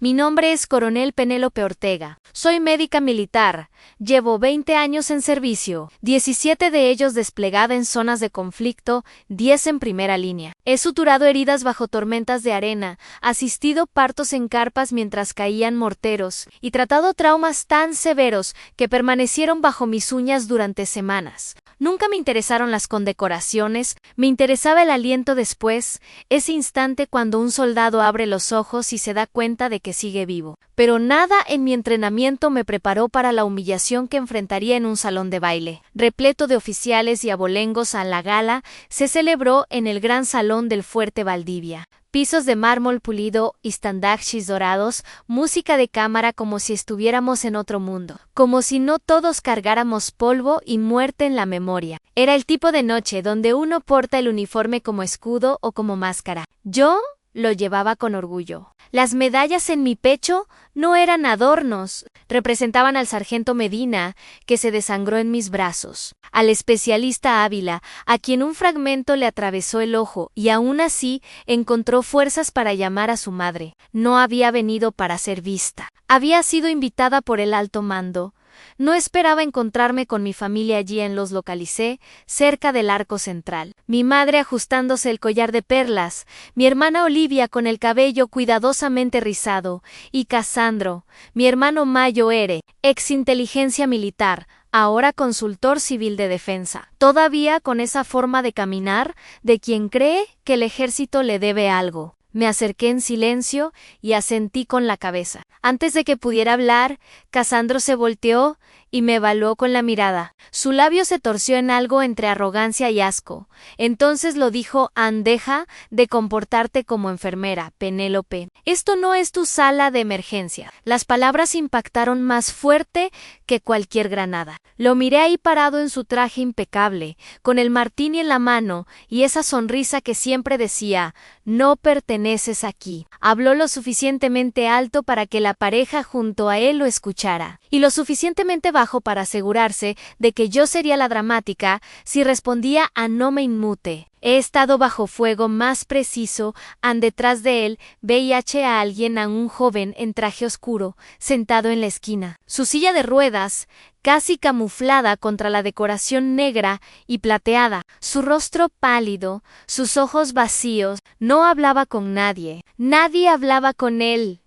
Mi nombre es Coronel Penélope Ortega. Soy médica militar. Llevo 20 años en servicio, 17 de ellos desplegada en zonas de conflicto, 10 en primera línea. He suturado heridas bajo tormentas de arena, asistido partos en carpas mientras caían morteros, y tratado traumas tan severos que permanecieron bajo mis uñas durante semanas. Nunca me interesaron las condecoraciones, me interesaba el aliento después, ese instante cuando un soldado abre los ojos y se da cuenta de que sigue vivo. Pero nada en mi entrenamiento me preparó para la humillación que enfrentaría en un salón de baile. Repleto de oficiales y abolengos a la gala, se celebró en el gran salón del Fuerte Valdivia. Pisos de mármol pulido, estandartes dorados, música de cámara como si estuviéramos en otro mundo, como si no todos cargáramos polvo y muerte en la memoria. Era el tipo de noche donde uno porta el uniforme como escudo o como máscara. Yo lo llevaba con orgullo. Las medallas en mi pecho no eran adornos, representaban al sargento Medina, que se desangró en mis brazos, al especialista Ávila, a quien un fragmento le atravesó el ojo y aún así encontró fuerzas para llamar a su madre. No había venido para ser vista. Había sido invitada por el alto mando. No esperaba encontrarme con mi familia allí. Los localicé, cerca del arco central. Mi madre ajustándose el collar de perlas, mi hermana Olivia con el cabello cuidadosamente rizado, y Casandro, mi hermano Mayo Ere, ex inteligencia militar, ahora consultor civil de defensa. Todavía con esa forma de caminar de quien cree que el ejército le debe algo. Me acerqué en silencio y asentí con la cabeza. Antes de que pudiera hablar, Casandro se volteó y me evaluó con la mirada. Su labio se torció en algo entre arrogancia y asco. Entonces lo dijo: deja de comportarte como enfermera, Penélope. Esto no es tu sala de emergencia. Las palabras impactaron más fuerte que cualquier granada. Lo miré ahí parado en su traje impecable, con el martini en la mano y esa sonrisa que siempre decía: no perteneces aquí. Habló lo suficientemente alto para que la pareja junto a él lo escuchara, y lo suficientemente bajo para asegurarse de que yo sería la dramática si respondía a no me inmute. He estado bajo fuego más preciso. Detrás de él veía a alguien, a un joven en traje oscuro, sentado en la esquina. Su silla de ruedas, casi camuflada contra la decoración negra y plateada, su rostro pálido, sus ojos vacíos, no hablaba con nadie. Nadie hablaba con él.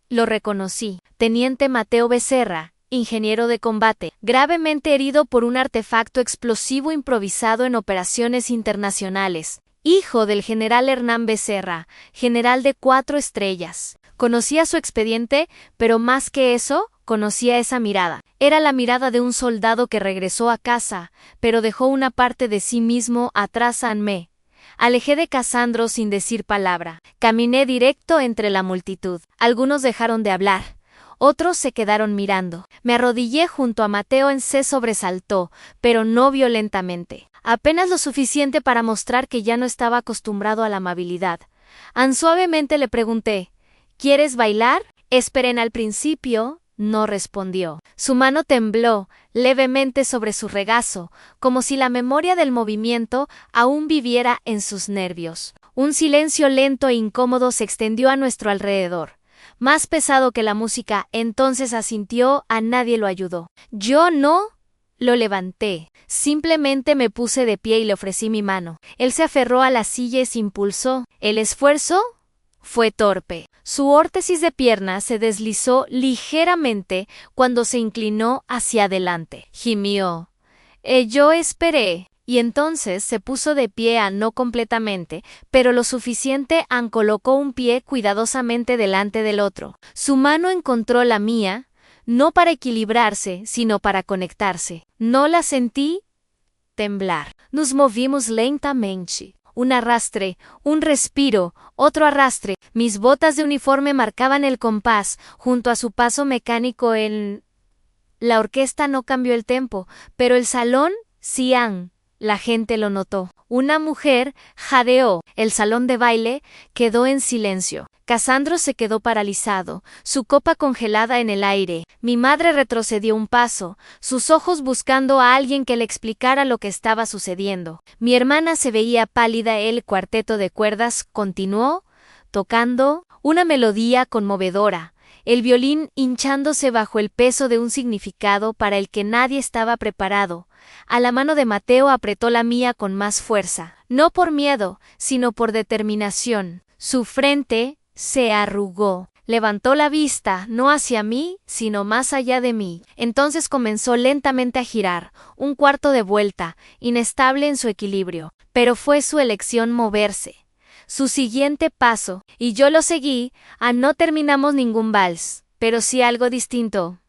Lo reconocí. Teniente Mateo Becerra, ingeniero de combate, gravemente herido por un artefacto explosivo improvisado en operaciones internacionales. Hijo del general Hernán Becerra, general de 4 estrellas. Conocía su expediente, pero más que eso, conocía esa mirada. Era la mirada de un soldado que regresó a casa, pero dejó una parte de sí mismo atrás. Me alejé de Casandro sin decir palabra. Caminé directo entre la multitud. Algunos dejaron de hablar. Otros se quedaron mirando. Me arrodillé junto a Mateo. Se sobresaltó, pero no violentamente. Apenas lo suficiente para mostrar que ya no estaba acostumbrado a la amabilidad. Suavemente le pregunté: ¿quieres bailar? Esperen al principio. No respondió. Su mano tembló levemente sobre su regazo, como si la memoria del movimiento aún viviera en sus nervios. Un silencio lento e incómodo se extendió a nuestro alrededor. Más pesado que la música. Entonces asintió. Nadie lo ayudó. Yo no lo levanté. Simplemente me puse de pie y le ofrecí mi mano. Él se aferró a la silla y se impulsó. El esfuerzo fue torpe. Su órtesis de pierna se deslizó ligeramente cuando se inclinó hacia adelante. Gimió. Yo esperé. Y entonces se puso de pie. No completamente, pero lo suficiente. Colocó un pie cuidadosamente delante del otro. Su mano encontró la mía, no para equilibrarse, sino para conectarse. No la sentí temblar. Nos movimos lentamente. Un arrastre, un respiro, otro arrastre. Mis botas de uniforme marcaban el compás, junto a su paso mecánico. La orquesta no cambió el tempo, pero el salón, sí. La gente lo notó. Una mujer jadeó. El salón de baile quedó en silencio. Casandro se quedó paralizado, su copa congelada en el aire. Mi madre retrocedió un paso, sus ojos buscando a alguien que le explicara lo que estaba sucediendo. Mi hermana se veía pálida. El cuarteto de cuerdas continuó tocando una melodía conmovedora. el violín hinchándose bajo el peso de un significado para el que nadie estaba preparado. A la mano de Mateo apretó la mía con más fuerza, no por miedo, sino por determinación. Su frente se arrugó. Levantó la vista, no hacia mí, sino más allá de mí. Entonces comenzó lentamente a girar, un cuarto de vuelta, inestable en su equilibrio. Pero fue su elección moverse. Su siguiente paso, y yo lo seguí, no terminamos ningún vals, pero sí algo distinto.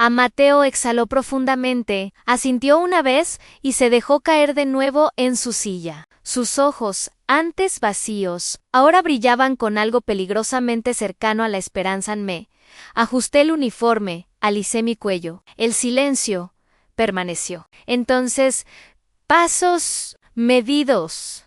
Mateo exhaló profundamente, asintió una vez y se dejó caer de nuevo en su silla. Sus ojos, antes vacíos, ahora brillaban con algo peligrosamente cercano a la esperanza en mí. Ajusté el uniforme, alicé mi cuello. El silencio permaneció. Entonces, pasos medidos,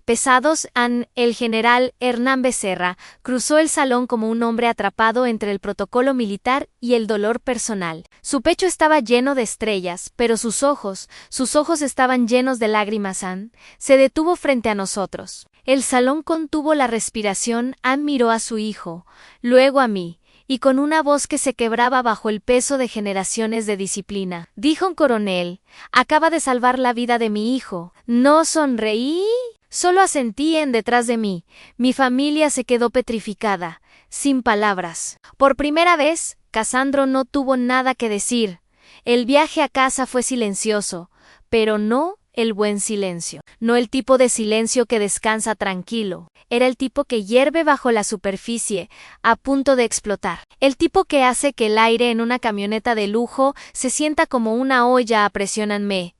pesados. El general Hernán Becerra cruzó el salón como un hombre atrapado entre el protocolo militar y el dolor personal. Su pecho estaba lleno de estrellas, pero sus ojos estaban llenos de lágrimas. Se detuvo frente a nosotros. El salón contuvo la respiración. Miró a su hijo, luego a mí, y con una voz que se quebraba bajo el peso de generaciones de disciplina, dijo un coronel: acaba de salvar la vida de mi hijo. No sonreí, solo asentí detrás de mí. Mi familia se quedó petrificada, sin palabras. Por primera vez, Casandro no tuvo nada que decir. El viaje a casa fue silencioso, pero no el buen silencio. No el tipo de silencio que descansa tranquilo. Era el tipo que hierve bajo la superficie, a punto de explotar. El tipo que hace que el aire en una camioneta de lujo se sienta como una olla a presión. Me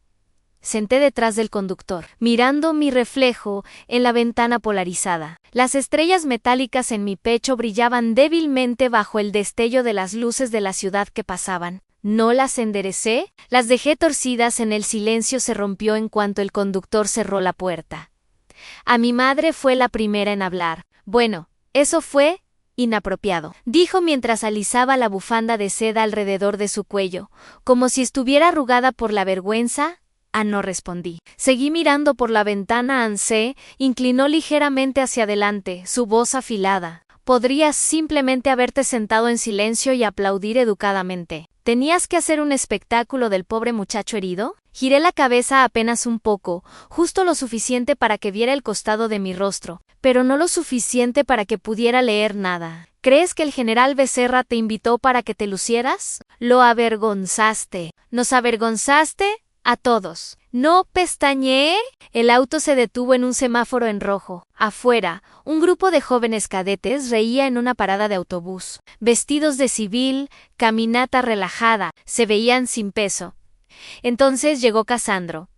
senté detrás del conductor, mirando mi reflejo en la ventana polarizada. Las estrellas metálicas en mi pecho brillaban débilmente bajo el destello de las luces de la ciudad que pasaban. No las enderecé, las dejé torcidas. El silencio se rompió en cuanto el conductor cerró la puerta. Mi madre fue la primera en hablar. Bueno, eso fue inapropiado, dijo mientras alisaba la bufanda de seda alrededor de su cuello, como si estuviera arrugada por la vergüenza. No respondí. Seguí mirando por la ventana. Se inclinó ligeramente hacia adelante, su voz afilada. Podrías simplemente haberte sentado en silencio y aplaudir educadamente. ¿Tenías que hacer un espectáculo del pobre muchacho herido? Giré la cabeza apenas un poco, justo lo suficiente para que viera el costado de mi rostro, pero no lo suficiente para que pudiera leer nada. ¿Crees que el general Becerra te invitó para que te lucieras? Lo avergonzaste. ¿Nos avergonzaste? A todos. No pestañeé. El auto se detuvo en un semáforo en rojo. Afuera, un grupo de jóvenes cadetes reía en una parada de autobús. Vestidos de civil, caminata relajada, se veían sin peso. Entonces llegó Casandro.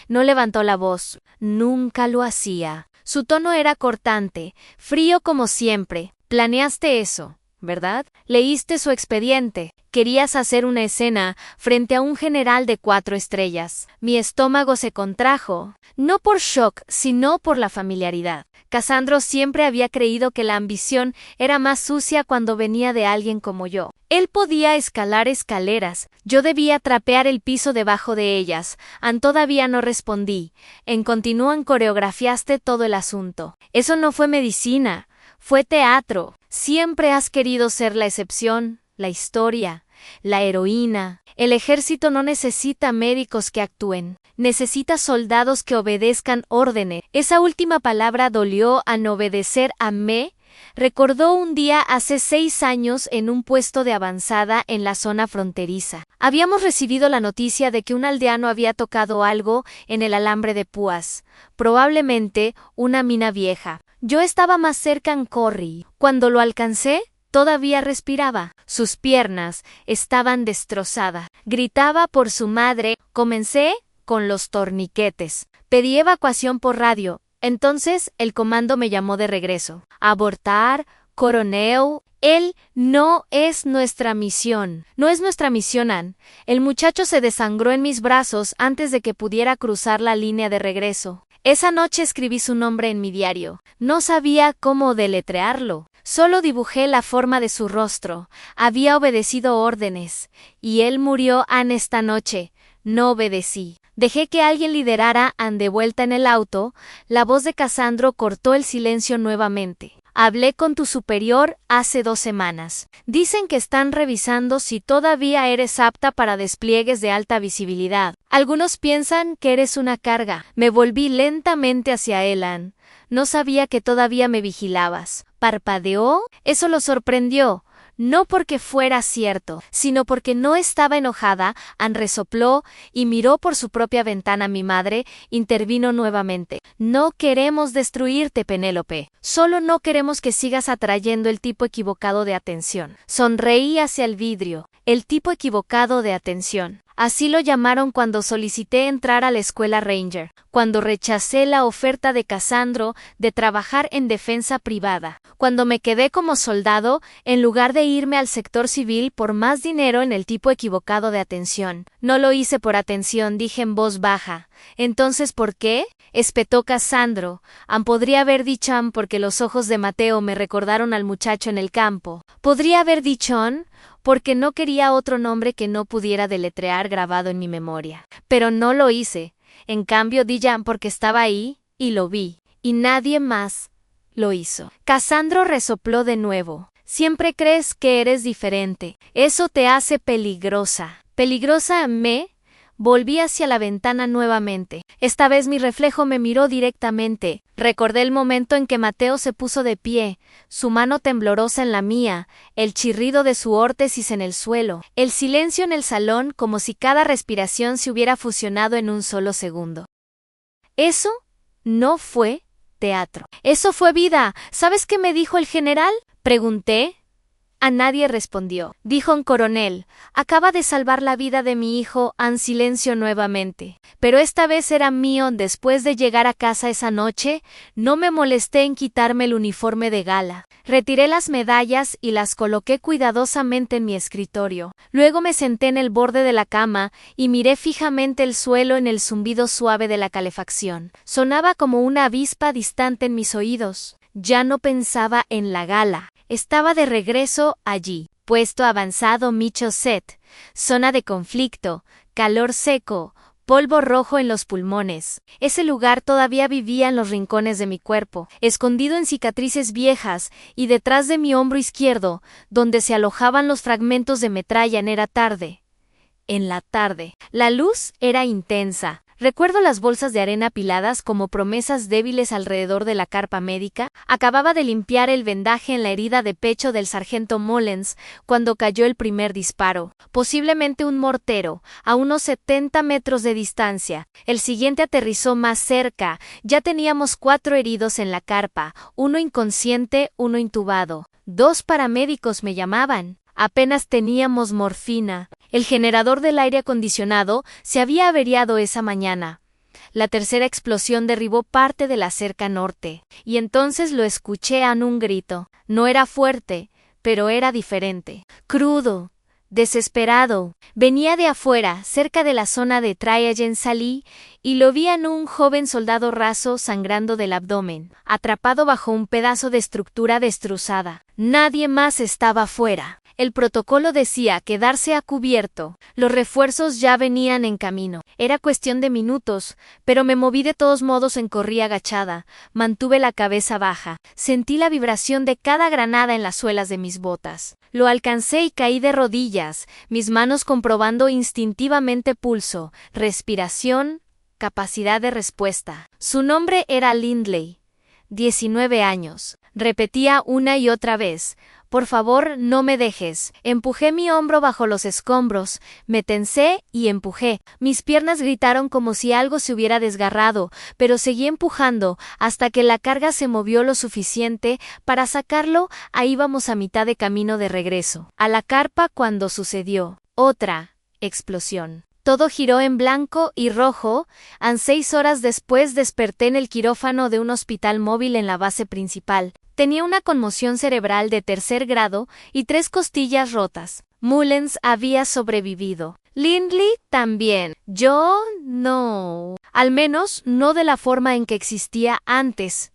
No levantó la voz. Nunca lo hacía. Su tono era cortante, frío como siempre. Planeaste eso, ¿verdad? Leíste su expediente. Querías hacer una escena frente a un general de 4 estrellas. Mi estómago se contrajo, no por shock, sino por la familiaridad. Casandro siempre había creído que la ambición era más sucia cuando venía de alguien como yo. Él podía escalar escaleras, yo debía trapear el piso debajo de ellas. Todavía no respondí. Continúan, coreografiaste todo el asunto. Eso no fue medicina, fue teatro. Siempre has querido ser la excepción, la historia, la heroína. El ejército no necesita médicos que actúen, necesita soldados que obedezcan órdenes. Esa última palabra dolió. Obedecer. Me recordó un día hace 6 años en un puesto de avanzada en la zona fronteriza. Habíamos recibido la noticia de que un aldeano había tocado algo en el alambre de púas, probablemente una mina vieja. Yo estaba más cerca en Corry. Cuando lo alcancé, todavía respiraba. Sus piernas estaban destrozadas. Gritaba por su madre. Comencé con los torniquetes. Pedí evacuación por radio. Entonces el comando me llamó de regreso. Abortar, coronel. Él no es nuestra misión. No es nuestra misión, Ann. El muchacho se desangró en mis brazos antes de que pudiera cruzar la línea de regreso. Esa noche escribí su nombre en mi diario. No sabía cómo deletrearlo. Solo dibujé la forma de su rostro. Había obedecido órdenes. Y él murió. Esta noche. No obedecí. Dejé que alguien liderara. De vuelta en el auto, la voz de Casandro cortó el silencio nuevamente. Hablé con tu superior hace 2 semanas. Dicen que están revisando si todavía eres apta para despliegues de alta visibilidad. Algunos piensan que eres una carga. Me volví lentamente hacia Elan. No sabía que todavía me vigilabas. Parpadeó. Eso lo sorprendió. No porque fuera cierto, sino porque no estaba enojada. Ann resopló y miró por su propia ventana. Mi madre intervino nuevamente. No queremos destruirte, Penélope. Solo no queremos que sigas atrayendo el tipo equivocado de atención. Sonreí hacia el vidrio. El tipo equivocado de atención. Así lo llamaron cuando solicité entrar a la escuela Ranger, cuando rechacé la oferta de Cassandro de trabajar en defensa privada, cuando me quedé como soldado en lugar de irme al sector civil por más dinero en el tipo equivocado de atención. No lo hice por atención, dije en voz baja. ¿Entonces por qué? Espetó Cassandro. Podría haber dicho porque los ojos de Mateo me recordaron al muchacho en el campo. Podría haber dicho porque no quería otro nombre que no pudiera deletrear grabado en mi memoria. Pero no lo hice. En cambio di Jan porque estaba ahí, y lo vi. Y nadie más lo hizo. Cassandro resopló de nuevo. Siempre crees que eres diferente. Eso te hace peligrosa. ¿Peligrosa me? Volví hacia la ventana nuevamente. Esta vez mi reflejo me miró directamente. Recordé el momento en que Mateo se puso de pie, su mano temblorosa en la mía, el chirrido de su órtesis en el suelo, el silencio en el salón como si cada respiración se hubiera fusionado en un solo segundo. Eso no fue teatro. Eso fue vida. ¿Sabes qué me dijo el general? Pregunté. A nadie respondió. Dijo un coronel, acaba de salvar la vida de mi hijo. En silencio nuevamente. Pero esta vez era mío. Después de llegar a casa esa noche, no me molesté en quitarme el uniforme de gala. Retiré las medallas y las coloqué cuidadosamente en mi escritorio. Luego me senté en el borde de la cama y miré fijamente el suelo en el zumbido suave de la calefacción. Sonaba como una avispa distante en mis oídos. Ya no pensaba en la gala. Estaba de regreso allí, puesto avanzado Micho Set, zona de conflicto, calor seco, polvo rojo en los pulmones. Ese lugar todavía vivía en los rincones de mi cuerpo, escondido en cicatrices viejas y detrás de mi hombro izquierdo, donde se alojaban los fragmentos de metralla. Era tarde. En la tarde. La luz era intensa. Recuerdo las bolsas de arena apiladas como promesas débiles alrededor de la carpa médica. Acababa de limpiar el vendaje en la herida de pecho del sargento Mullens cuando cayó el primer disparo, posiblemente un mortero, a unos 70 metros de distancia. El siguiente aterrizó más cerca. Ya teníamos 4 heridos en la carpa, uno inconsciente, uno intubado. 2 paramédicos me llamaban. Apenas teníamos morfina. El generador del aire acondicionado se había averiado esa mañana. La tercera explosión derribó parte de la cerca norte, y entonces lo escuché en un grito. No era fuerte, pero era diferente. Crudo, desesperado. Venía de afuera, cerca de la zona de Triagen. Salí y lo vi en un joven soldado raso sangrando del abdomen, atrapado bajo un pedazo de estructura destrozada. Nadie más estaba afuera. El protocolo decía quedarse a cubierto. Los refuerzos ya venían en camino. Era cuestión de minutos, pero me moví de todos modos. Corrí agachada. Mantuve la cabeza baja. Sentí la vibración de cada granada en las suelas de mis botas. Lo alcancé y caí de rodillas, mis manos comprobando instintivamente pulso, respiración, capacidad de respuesta. Su nombre era Lindley. 19 años. Repetía una y otra vez. Por favor, no me dejes. Empujé mi hombro bajo los escombros, me tensé y empujé. Mis piernas gritaron como si algo se hubiera desgarrado, pero seguí empujando hasta que la carga se movió lo suficiente para sacarlo. Ahí íbamos a mitad de camino de regreso a la carpa cuando sucedió otra explosión. Todo giró en blanco y rojo. 6 horas después desperté en el quirófano de un hospital móvil en la base principal. Tenía una conmoción cerebral de 3er grado y 3 costillas rotas. Mullens había sobrevivido. Lindley también. Yo no. Al menos no de la forma en que existía antes.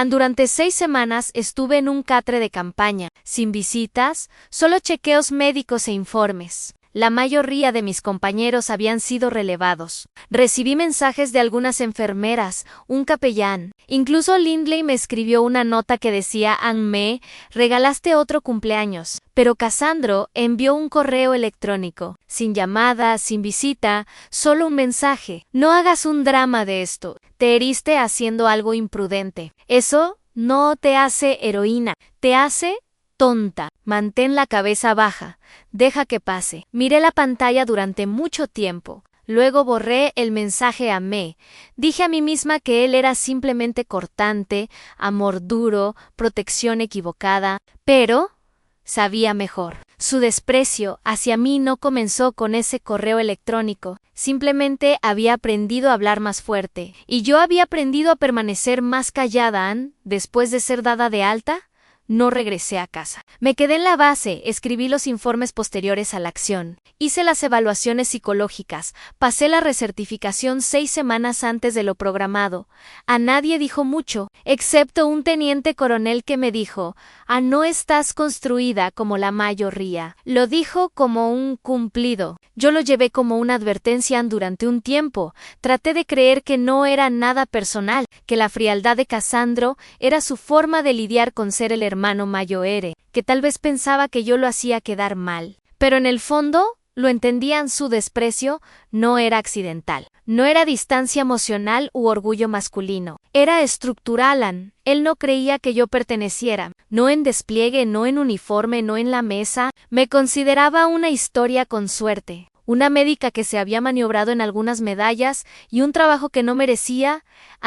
Durante 6 semanas estuve en un catre de campaña, sin visitas, solo chequeos médicos e informes. La mayoría de mis compañeros habían sido relevados. Recibí mensajes de algunas enfermeras, un capellán. Incluso Lindley me escribió una nota que decía: Anne, regalaste otro cumpleaños. Pero Cassandro envió un correo electrónico, sin llamada, sin visita, solo un mensaje. No hagas un drama de esto. Te heriste haciendo algo imprudente. Eso no te hace heroína, te hace tonta. Mantén la cabeza baja. Deja que pase. Miré la pantalla durante mucho tiempo. Luego borré el mensaje a Me. Dije a mí misma que él era simplemente cortante, amor duro, protección equivocada, pero sabía mejor. Su desprecio hacia mí no comenzó con ese correo electrónico. Simplemente había aprendido a hablar más fuerte. Y yo había aprendido a permanecer más callada. Después de ser dada de alta, no regresé a casa. Me quedé en la base, escribí los informes posteriores a la acción, hice las evaluaciones psicológicas, pasé la recertificación 6 semanas antes de lo programado. A nadie dijo mucho, excepto un teniente coronel que me dijo: no estás construida como la mayoría. Lo dijo como un cumplido. Yo lo llevé como una advertencia durante un tiempo. Traté de creer que no era nada personal, que la frialdad de Cassandro era su forma de lidiar con ser el hermano mayor, que tal vez pensaba que yo lo hacía quedar mal. Pero en el fondo, lo entendían, su desprecio no era accidental. No era distancia emocional u orgullo masculino. Era estructural. Él no creía que yo perteneciera. No en despliegue, no en uniforme, no en la mesa. Me consideraba una historia con suerte. Una médica que se había maniobrado en algunas medallas y un trabajo que no merecía.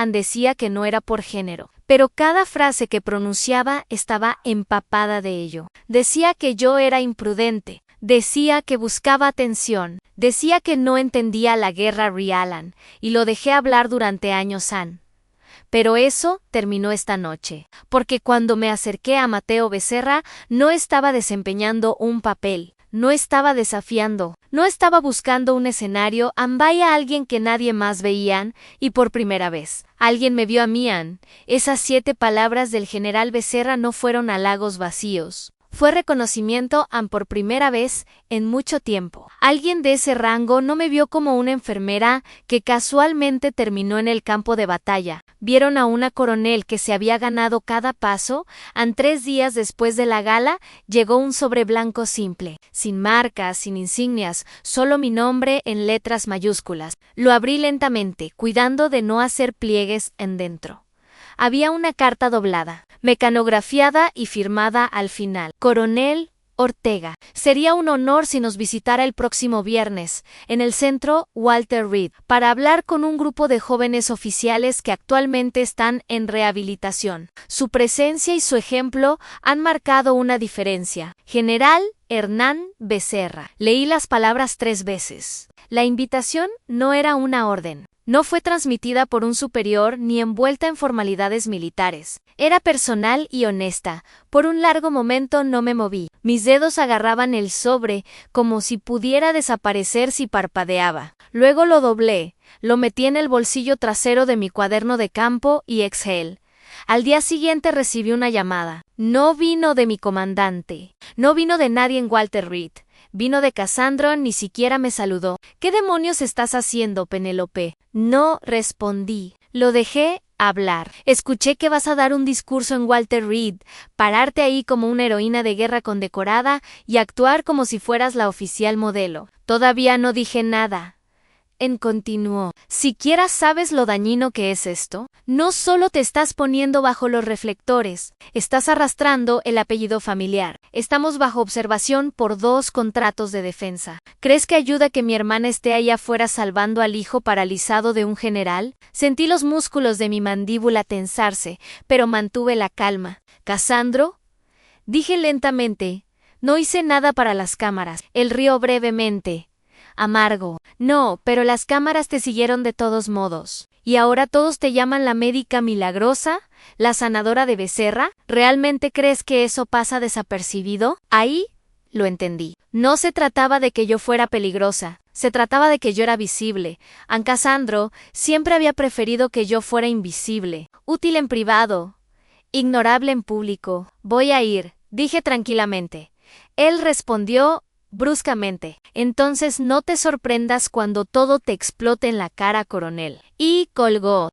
Decía que no era por género. Pero cada frase que pronunciaba estaba empapada de ello. Decía que yo era imprudente. Decía que buscaba atención. Decía que no entendía la guerra real, y lo dejé hablar durante años. Pero eso terminó esta noche, porque cuando me acerqué a Mateo Becerra, no estaba desempeñando un papel. No estaba desafiando, no estaba buscando un escenario. Vaya alguien que nadie más veían, y por primera vez, alguien me vio a mí. Esas 7 palabras del general Becerra no fueron halagos vacíos. Fue reconocimiento por primera vez en mucho tiempo. Alguien de ese rango no me vio como una enfermera que casualmente terminó en el campo de batalla. Vieron a una coronel que se había ganado cada paso. 3 días después de la gala, llegó un sobre blanco simple, sin marcas, sin insignias, solo mi nombre en letras mayúsculas. Lo abrí lentamente, cuidando de no hacer pliegues en dentro. Había una carta doblada, mecanografiada y firmada al final. Coronel Ortega. Sería un honor si nos visitara el próximo viernes, en el centro Walter Reed, para hablar con un grupo de jóvenes oficiales que actualmente están en rehabilitación. Su presencia y su ejemplo han marcado una diferencia. General Hernán Becerra. Leí las palabras 3 veces. La invitación no era una orden. No fue transmitida por un superior ni envuelta en formalidades militares. Era personal y honesta. Por un largo momento no me moví. Mis dedos agarraban el sobre como si pudiera desaparecer si parpadeaba. Luego lo doblé, lo metí en el bolsillo trasero de mi cuaderno de campo y exhalé. Al día siguiente recibí una llamada. No vino de mi comandante. No vino de nadie en Walter Reed. Vino de Cassandro, ni siquiera me saludó. ¿Qué demonios estás haciendo, Penélope? No respondí. Lo dejé hablar. Escuché que vas a dar un discurso en Walter Reed, pararte ahí como una heroína de guerra condecorada y actuar como si fueras la oficial modelo. Todavía no dije nada. Continuó. ¿Siquiera sabes lo dañino que es esto? No solo te estás poniendo bajo los reflectores, estás arrastrando el apellido familiar. Estamos bajo observación por 2 contratos de defensa. ¿Crees que ayuda que mi hermana esté allá afuera salvando al hijo paralizado de un general? Sentí los músculos de mi mandíbula tensarse, pero mantuve la calma. ¿Cassandro? Dije lentamente. No hice nada para las cámaras. Él rió brevemente. Amargo. No, pero las cámaras te siguieron de todos modos. ¿Y ahora todos te llaman la médica milagrosa? ¿La sanadora de Becerra? ¿Realmente crees que eso pasa desapercibido? Ahí lo entendí. No se trataba de que yo fuera peligrosa. Se trataba de que yo era visible. Cassandro siempre había preferido que yo fuera invisible. Útil en privado. Ignorable en público. Voy a ir, dije tranquilamente. Él respondió bruscamente. Entonces no te sorprendas cuando todo te explote en la cara, coronel. Y colgó.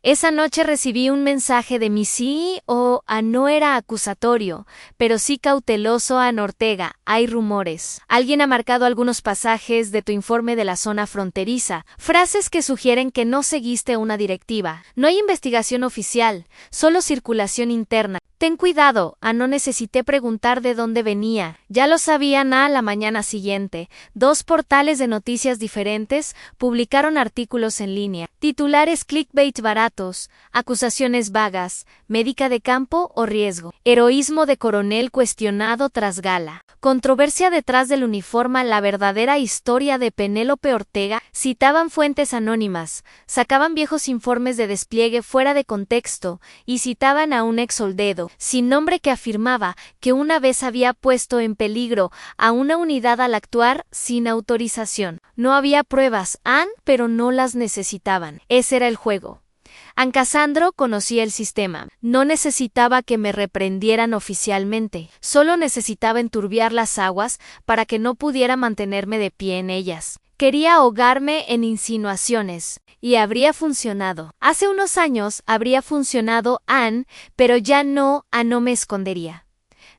Esa noche recibí un mensaje de mi CEO, no era acusatorio, pero sí cauteloso a Ortega. Hay rumores. Alguien ha marcado algunos pasajes de tu informe de la zona fronteriza, frases que sugieren que no seguiste una directiva. No hay investigación oficial, solo circulación interna. Ten cuidado, no necesité preguntar de dónde venía. Ya lo sabían a la mañana siguiente. 2 portales de noticias diferentes publicaron artículos en línea. Titulares clickbait baratos, acusaciones vagas, médica de campo o riesgo. Heroísmo de coronel cuestionado tras gala. Controversia detrás del uniforme, la verdadera historia de Penélope Ortega. Citaban fuentes anónimas, sacaban viejos informes de despliegue fuera de contexto y citaban a un ex soldado sin nombre que afirmaba que una vez había puesto en peligro a una unidad al actuar sin autorización. No había pruebas, pero no las necesitaban. Ese era el juego. Cassandro conocía el sistema. No necesitaba que me reprendieran oficialmente. Solo necesitaba enturbiar las aguas para que no pudiera mantenerme de pie en ellas. Quería ahogarme en insinuaciones. Y habría funcionado. Hace unos años habría funcionado, pero ya no me escondería.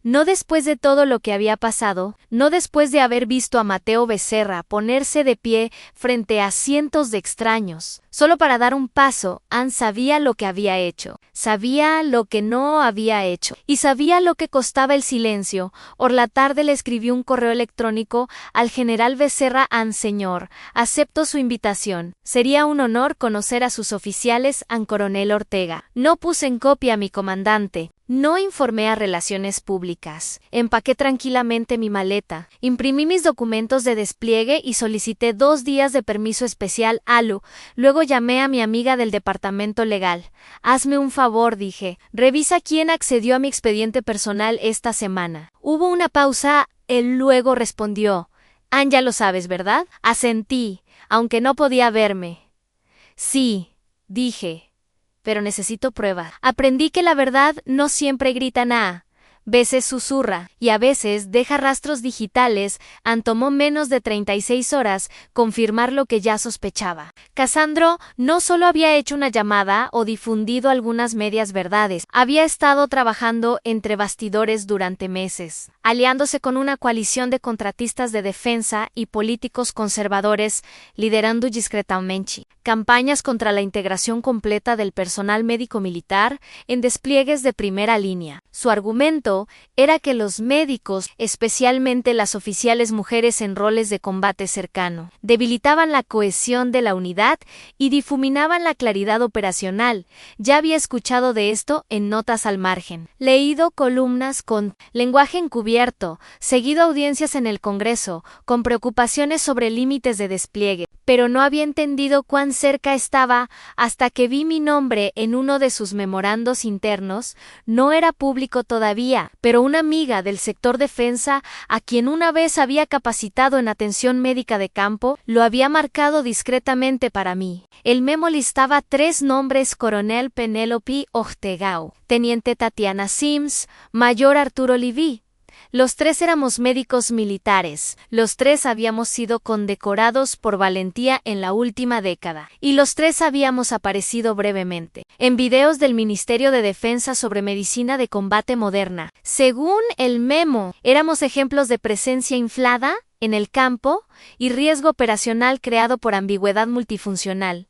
No después de todo lo que había pasado, no después de haber visto a Mateo Becerra ponerse de pie frente a cientos de extraños. Solo para dar un paso, sabía lo que había hecho, sabía lo que no había hecho, y sabía lo que costaba el silencio. Por la tarde le escribí un correo electrónico al general Becerra. Señor, acepto su invitación. Sería un honor conocer a sus oficiales, coronel Ortega. No puse en copia a mi comandante. No informé a relaciones públicas. Empaqué tranquilamente mi maleta, imprimí mis documentos de despliegue y solicité 2 días de permiso especial ALU. Luego llamé a mi amiga del departamento legal. Hazme un favor, dije. Revisa quién accedió a mi expediente personal esta semana. Hubo una pausa. Él luego respondió. Ya lo sabes, ¿verdad? Asentí, aunque no podía verme. Sí, dije. Pero necesito prueba. Aprendí que la verdad no siempre grita nada. Veces susurra, y a veces deja rastros digitales. Tomó menos de 36 horas confirmar lo que ya sospechaba. Cassandro no solo había hecho una llamada o difundido algunas medias verdades, había estado trabajando entre bastidores durante meses, aliándose con una coalición de contratistas de defensa y políticos conservadores, liderando discretamente campañas contra la integración completa del personal médico-militar en despliegues de primera línea. Su argumento era que los médicos, especialmente las oficiales mujeres en roles de combate cercano, debilitaban la cohesión de la unidad y difuminaban la claridad operacional. Ya había escuchado de esto en notas al margen, leído columnas con lenguaje encubierto, seguido audiencias en el Congreso, con preocupaciones sobre límites de despliegue, pero no había entendido cuán cerca estaba hasta que vi mi nombre en uno de sus memorandos internos. No era público todavía, pero una amiga del sector defensa, a quien una vez había capacitado en atención médica de campo, lo había marcado discretamente para mí. El memo listaba 3 nombres: coronel Penélope Ortega, teniente Tatiana Sims, mayor Arturo Livy. Los 3 éramos médicos militares, los 3 habíamos sido condecorados por valentía en la última década, y los 3 habíamos aparecido brevemente en videos del Ministerio de Defensa sobre medicina de combate moderna. Según el memo, éramos ejemplos de presencia inflada en el campo y riesgo operacional creado por ambigüedad multifuncional.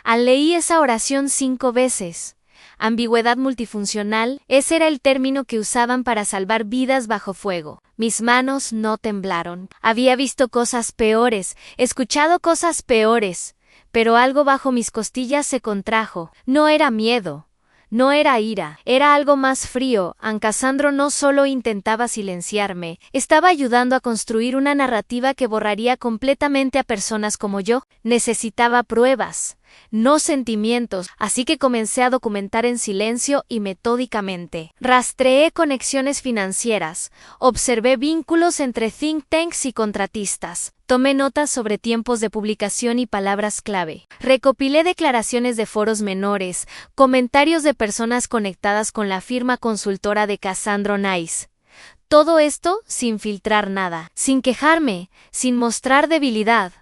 Leí esa oración 5 veces. Ambigüedad multifuncional, ese era el término que usaban para salvar vidas bajo fuego. Mis manos no temblaron. Había visto cosas peores, escuchado cosas peores, pero algo bajo mis costillas se contrajo. No era miedo, no era ira, era algo más frío. Cassandro no solo intentaba silenciarme, estaba ayudando a construir una narrativa que borraría completamente a personas como yo. Necesitaba pruebas, no sentimientos, así que comencé a documentar en silencio y metódicamente. Rastreé conexiones financieras, observé vínculos entre think tanks y contratistas, tomé notas sobre tiempos de publicación y palabras clave, recopilé declaraciones de foros menores, comentarios de personas conectadas con la firma consultora de Cassandro Nice. Todo esto sin filtrar nada, sin quejarme, sin mostrar debilidad.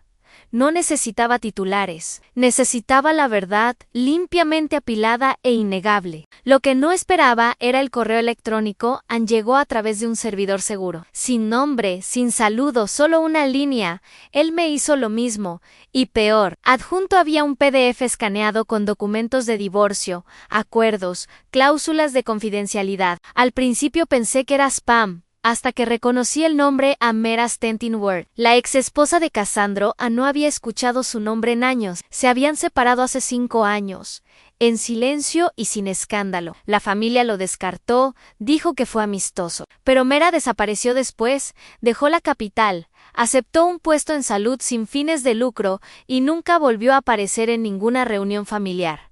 No necesitaba titulares, necesitaba la verdad limpiamente apilada e innegable. Lo que no esperaba era el correo electrónico, llegó a través de un servidor seguro. Sin nombre, sin saludo, solo una línea. Él me hizo lo mismo, y peor. Adjunto había un PDF escaneado con documentos de divorcio, acuerdos, cláusulas de confidencialidad. Al principio pensé que era spam, hasta que reconocí el nombre Amera Stentin-Ward. La ex esposa de Cassandro no había escuchado su nombre en años. Se habían separado hace 5 años. En silencio y sin escándalo. La familia lo descartó, dijo que fue amistoso. Pero Mera desapareció después, dejó la capital, aceptó un puesto en salud sin fines de lucro y nunca volvió a aparecer en ninguna reunión familiar.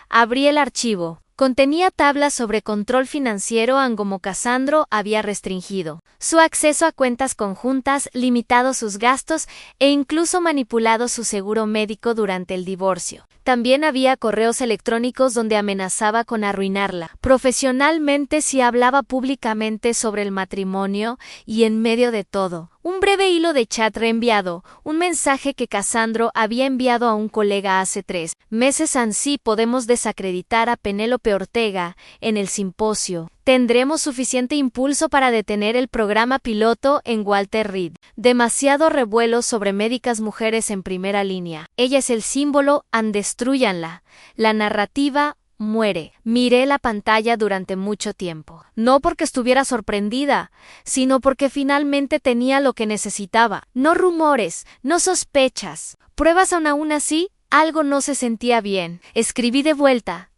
Abrí el archivo. Contenía tablas sobre control financiero como Cassandro había restringido su acceso a cuentas conjuntas, limitado sus gastos e incluso manipulado su seguro médico durante el divorcio. También había correos electrónicos donde amenazaba con arruinarla profesionalmente si hablaba públicamente sobre el matrimonio y en medio de todo. Un breve hilo de chat reenviado, un mensaje que Cassandro había enviado a un colega hace 3 meses. Así podemos desacreditar a Penélope Ortega en el simposio. Tendremos suficiente impulso para detener el programa piloto en Walter Reed. Demasiado revuelo sobre médicas mujeres en primera línea. Ella es el símbolo, destrúyanla. La narrativa muere. Miré la pantalla durante mucho tiempo. No porque estuviera sorprendida, sino porque finalmente tenía lo que necesitaba. No rumores, no sospechas. Pruebas aún así, algo no se sentía bien. Escribí de vuelta.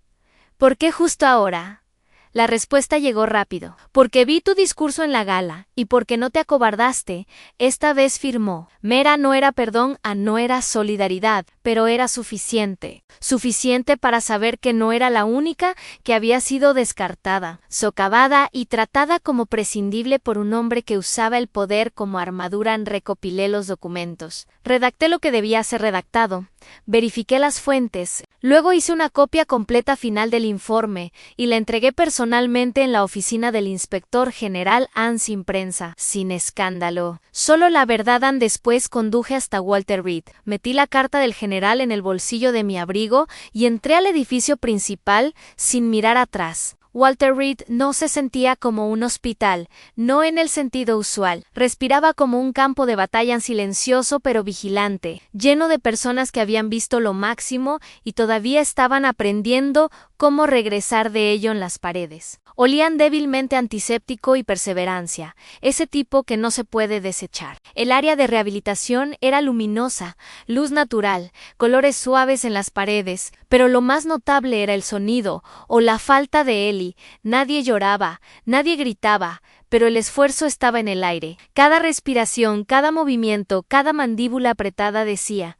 ¿Por qué justo ahora? La respuesta llegó rápido. Porque vi tu discurso en la gala, y porque no te acobardaste, esta vez firmó. Mera no era perdón, no era solidaridad, pero era suficiente. Suficiente para saber que no era la única que había sido descartada, socavada y tratada como prescindible por un hombre que usaba el poder como armadura. Recopilé los documentos. Redacté lo que debía ser redactado. Verifiqué las fuentes. Luego hice una copia completa final del informe y la entregué personalmente en la oficina del inspector general sin prensa, sin escándalo. Solo la verdad. Después conduje hasta Walter Reed. Metí la carta del general en el bolsillo de mi abrigo y entré al edificio principal sin mirar atrás. Walter Reed no se sentía como un hospital, no en el sentido usual. Respiraba como un campo de batalla silencioso pero vigilante, lleno de personas que habían visto lo máximo y todavía estaban aprendiendo cómo regresar de ello en las paredes. Olían débilmente antiséptico y perseverancia, ese tipo que no se puede desechar. El área de rehabilitación era luminosa, luz natural, colores suaves en las paredes, pero lo más notable era el sonido o la falta de él. Nadie lloraba, nadie gritaba, pero el esfuerzo estaba en el aire. Cada respiración, cada movimiento, cada mandíbula apretada decía: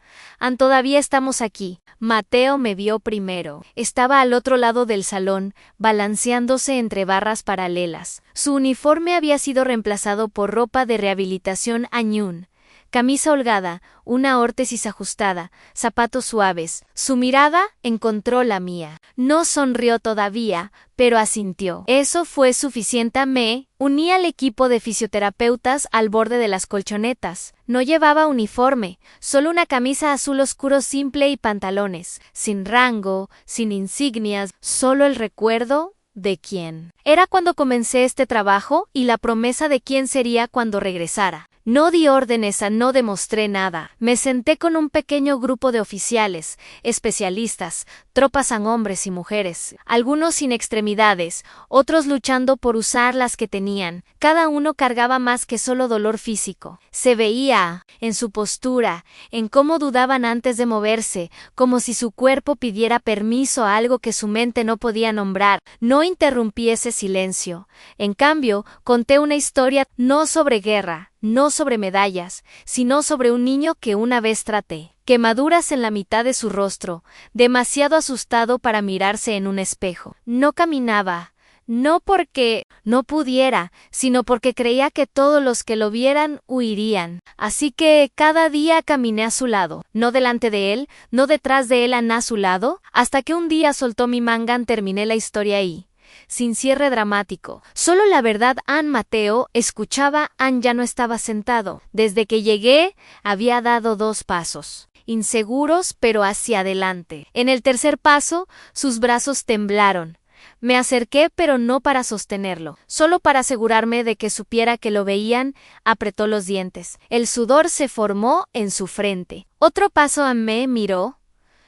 todavía estamos aquí. Mateo me vio primero. Estaba al otro lado del salón, balanceándose entre barras paralelas. Su uniforme había sido reemplazado por ropa de rehabilitación añún. Camisa holgada, una órtesis ajustada, zapatos suaves. Su mirada encontró la mía. No sonrió todavía, pero asintió. Eso fue suficiente. Me uní al equipo de fisioterapeutas al borde de las colchonetas. No llevaba uniforme, solo una camisa azul oscuro simple y pantalones, sin rango, sin insignias, solo el recuerdo de quién era cuando comencé este trabajo y la promesa de quién sería cuando regresara. No di órdenes, no demostré nada. Me senté con un pequeño grupo de oficiales, especialistas, tropas hombres y mujeres, algunos sin extremidades, otros luchando por usar las que tenían. Cada uno cargaba más que solo dolor físico. Se veía en su postura, en cómo dudaban antes de moverse, como si su cuerpo pidiera permiso a algo que su mente no podía nombrar. No interrumpí ese silencio. En cambio, conté una historia no sobre guerra, no sobre medallas, sino sobre un niño que una vez traté. Quemaduras en la mitad de su rostro, demasiado asustado para mirarse en un espejo. No caminaba, no porque no pudiera, sino porque creía que todos los que lo vieran huirían. Así que cada día caminé a su lado, no delante de él, no detrás de él, a su lado, hasta que un día soltó mi manga. Terminé la historia ahí. sin cierre dramático. Solo la verdad. Mateo escuchaba. Ya no estaba sentado. Desde que llegué, había dado 2 pasos. Inseguros, pero hacia adelante. En el tercer paso, sus brazos temblaron. Me acerqué, pero no para sostenerlo, solo para asegurarme de que supiera que lo veían. Apretó los dientes. El sudor se formó en su frente. Otro paso. Me miró.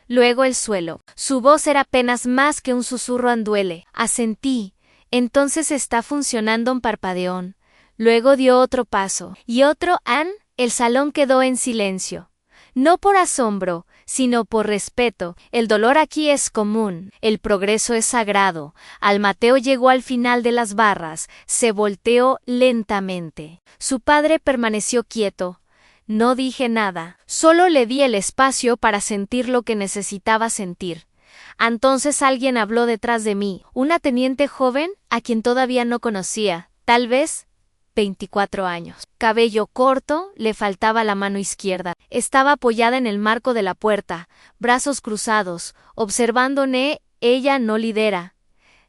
Luego el suelo. Su voz era apenas más que un susurro. Duele. Asentí. Entonces está funcionando. Un parpadeón. Luego dio otro paso. Y otro. El salón quedó en silencio. No por asombro, sino por respeto. El dolor aquí es común. El progreso es sagrado. Mateo llegó al final de las barras. Se volteó lentamente. Su padre permaneció quieto. No dije nada. Solo le di el espacio para sentir lo que necesitaba sentir. Entonces alguien habló detrás de mí. Una teniente joven, a quien todavía no conocía. Tal vez 24 años. Cabello corto, le faltaba la mano izquierda. Estaba apoyada en el marco de la puerta, brazos cruzados, observándome. Ella no lidera,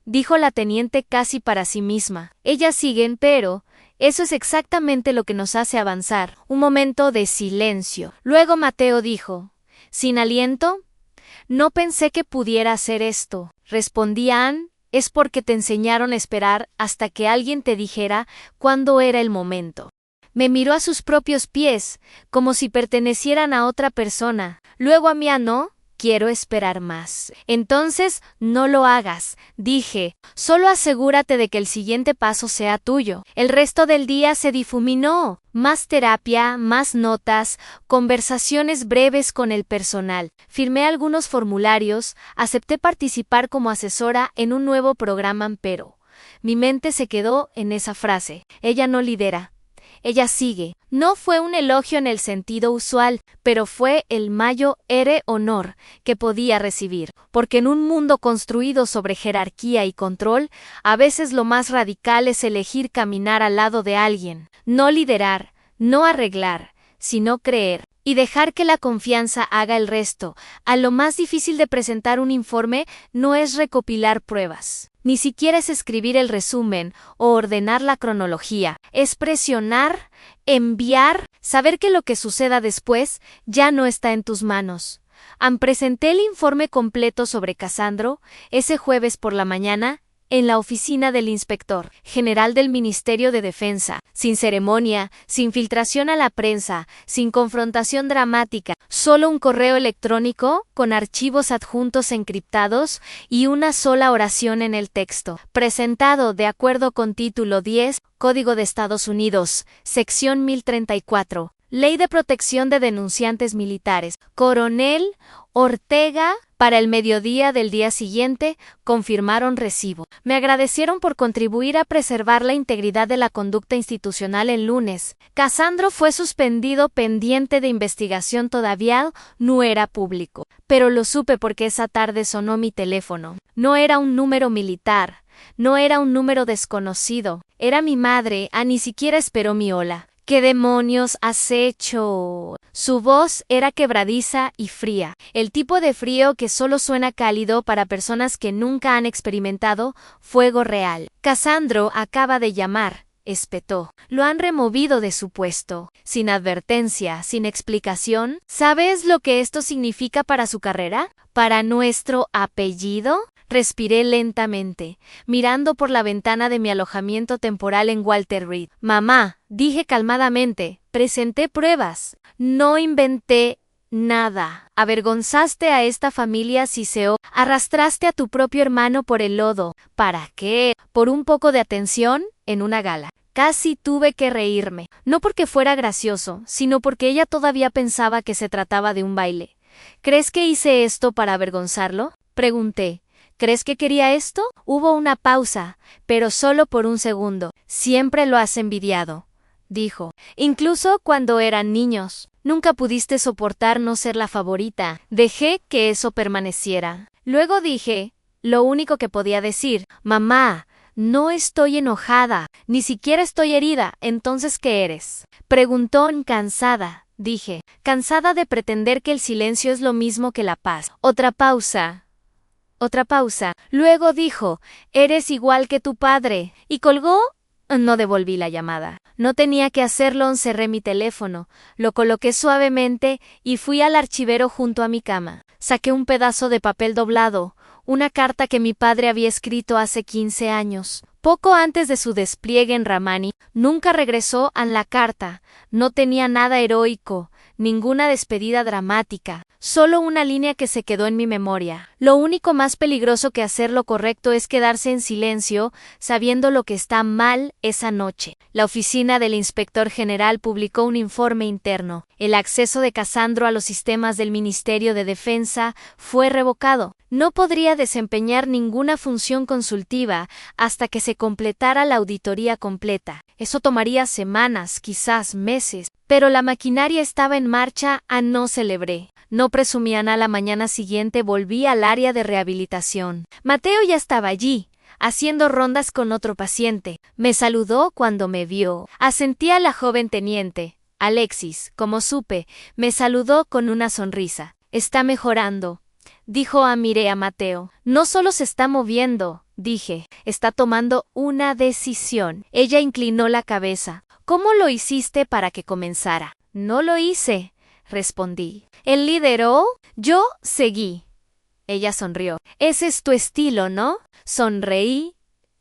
dijo la teniente casi para sí misma. Ellas siguen, pero eso es exactamente lo que nos hace avanzar. Un momento de silencio. Luego Mateo dijo, sin aliento, no pensé que pudiera hacer esto. Respondí. Es porque te enseñaron a esperar hasta que alguien te dijera cuándo era el momento. Me miró a sus propios pies, como si pertenecieran a otra persona. Luego a mí. No, quiero esperar más. Entonces, no lo hagas, dije. Solo asegúrate de que el siguiente paso sea tuyo. El resto del día se difuminó. Más terapia, más notas, conversaciones breves con el personal. Firmé algunos formularios, acepté participar como asesora en un nuevo programa, pero mi mente se quedó en esa frase. Ella no lidera. Ella sigue. No fue un elogio en el sentido usual, pero fue el mayor honor que podía recibir, porque en un mundo construido sobre jerarquía y control, a veces lo más radical es elegir caminar al lado de alguien, no liderar, no arreglar, sino creer, y dejar que la confianza haga el resto. Lo más difícil de presentar un informe no es recopilar pruebas. Ni siquiera es escribir el resumen o ordenar la cronología. Es presionar, enviar, saber que lo que suceda después ya no está en tus manos. Presenté el informe completo sobre Casandro ese jueves por la mañana en la oficina del inspector general del Ministerio de Defensa, sin ceremonia, sin filtración a la prensa, sin confrontación dramática, solo un correo electrónico con archivos adjuntos encriptados y una sola oración en el texto, presentado de acuerdo con título 10, Código de Estados Unidos, sección 1034, Ley de Protección de Denunciantes Militares. Coronel Ortega. Para el mediodía del día siguiente, confirmaron recibo. Me agradecieron por contribuir a preservar la integridad de la conducta institucional el lunes. Casandro fue suspendido pendiente de investigación. Todavía no era público, pero lo supe porque esa tarde sonó mi teléfono. No era un número militar, no era un número desconocido, era mi madre. Ni siquiera esperó mi hola. ¿Qué demonios has hecho? Su voz era quebradiza y fría, el tipo de frío que solo suena cálido para personas que nunca han experimentado fuego real. Casandro acaba de llamar, espetó. Lo han removido de su puesto, sin advertencia, sin explicación. ¿Sabes lo que esto significa para su carrera? ¿Para nuestro apellido? Respiré lentamente, mirando por la ventana de mi alojamiento temporal en Walter Reed. Mamá, dije calmadamente, presenté pruebas. No inventé nada. Avergonzaste a esta familia Ciceo. Arrastraste a tu propio hermano por el lodo. ¿Para qué? ¿Por un poco de atención? En una gala. Casi tuve que reírme. No porque fuera gracioso, sino porque ella todavía pensaba que se trataba de un baile. ¿Crees que hice esto para avergonzarlo? Pregunté. ¿Crees que quería esto? Hubo una pausa, pero solo por un segundo. Siempre lo has envidiado, dijo. Incluso cuando eran niños. Nunca pudiste soportar no ser la favorita. Dejé que eso permaneciera. Luego dije, lo único que podía decir, mamá, no estoy enojada, ni siquiera estoy herida. ¿Entonces qué eres? Preguntó cansada. Dije, cansada de pretender que el silencio es lo mismo que la paz. Otra pausa. Otra pausa. Luego dijo, «Eres igual que tu padre», y colgó. No devolví la llamada. No tenía que hacerlo, cerré mi teléfono, lo coloqué suavemente y fui al archivero junto a mi cama. Saqué un pedazo de papel doblado, una carta que mi padre había escrito hace 15 años. Poco antes de su despliegue en Ramani, nunca regresó a la carta. No tenía nada heroico, ninguna despedida dramática, solo una línea que se quedó en mi memoria. Lo único más peligroso que hacer lo correcto es quedarse en silencio, sabiendo lo que está mal esa noche. La oficina del inspector general publicó un informe interno. El acceso de Casandro a los sistemas del Ministerio de Defensa fue revocado. No podría desempeñar ninguna función consultiva hasta que se completara la auditoría completa. Eso tomaría semanas, quizás meses, pero la maquinaria estaba en marcha. No celebré. No presumía nada. La mañana siguiente volví al área de rehabilitación. Mateo ya estaba allí, haciendo rondas con otro paciente. Me saludó cuando me vio. Asentí a la joven teniente. Alexis, como supe, me saludó con una sonrisa. Está mejorando, dijo. Miré a Mateo. No solo se está moviendo, dije, está tomando una decisión. Ella inclinó la cabeza. ¿Cómo lo hiciste para que comenzara? No lo hice, respondí. ¿Él lideró? Yo seguí. Ella sonrió. Ese es tu estilo, ¿no? Sonreí